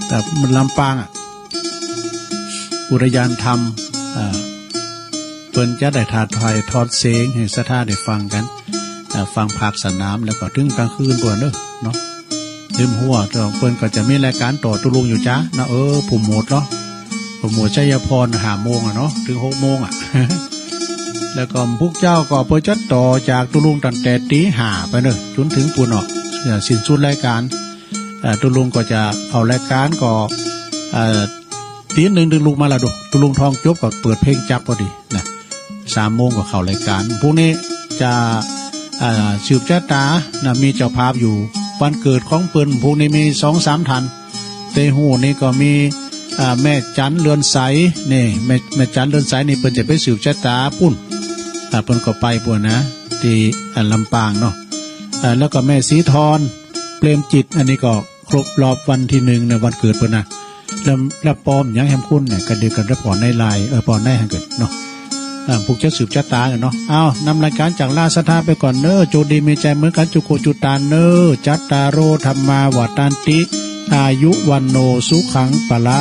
แต่มันลำปางอุทยานธรรมเปิ้นจะได้ถ่ายทอดเสียงให้สถาได้ฟังกันฟังภาคสนามแล้วก็ถึงกลางคืนตัวเนาะลืมหัวเปิ้นก็จะมีรายการต่อตุลุงอยู่จ้านะผู้หมวดเนาะผู้หมวดชัยพร5 โมงเนาะถึง6 โมงแล้วก็พวกเจ้าก็เปิดจัดต่อจากตุลุงตั้งแต่ตี 5ไปเนอะจนถึงปุ่นเนาะสิ้นสุดรายการตุลุงก็จะเอารายการก็ตี 1ตุลุงมาละดูตุลุงทองจบก็เปิดเพลงจับพอดีนะ3 โมงก็เข้ารายการพวกนี้จะสืบชะตานะมีเจ้าภาพอยู่วันเกิดของเปิ้นพวกนี้มี 2-3 ท่านเตหูนี่ก็มีแม่จันเรือนใสนี่แม่จันเรือนใสนี่เปิ้นจะไปสืบชะตาปุ่นเปิ้นก็ไปปุ่นนะที่ลำปางเนาะแล้วก็แม่สีทรเปรมจิตอันนี้ก็ครบรอบวันที่1ในวันเกิดเปิ้นนะแล้วปอมยังแฮมคุณเนี่ยกันเดียวกันรับผลในไลน์ปอนได้ให้เกิดเนาะพวกจะสืบชะตาเนาะนำรายการจากลาสถาไปก่อนเนอโจดีมีใจเหมือนกันจุโคจุตานเนอจัตตาโรธรรมาวัฏันติอายุวันโนสุขังปะลา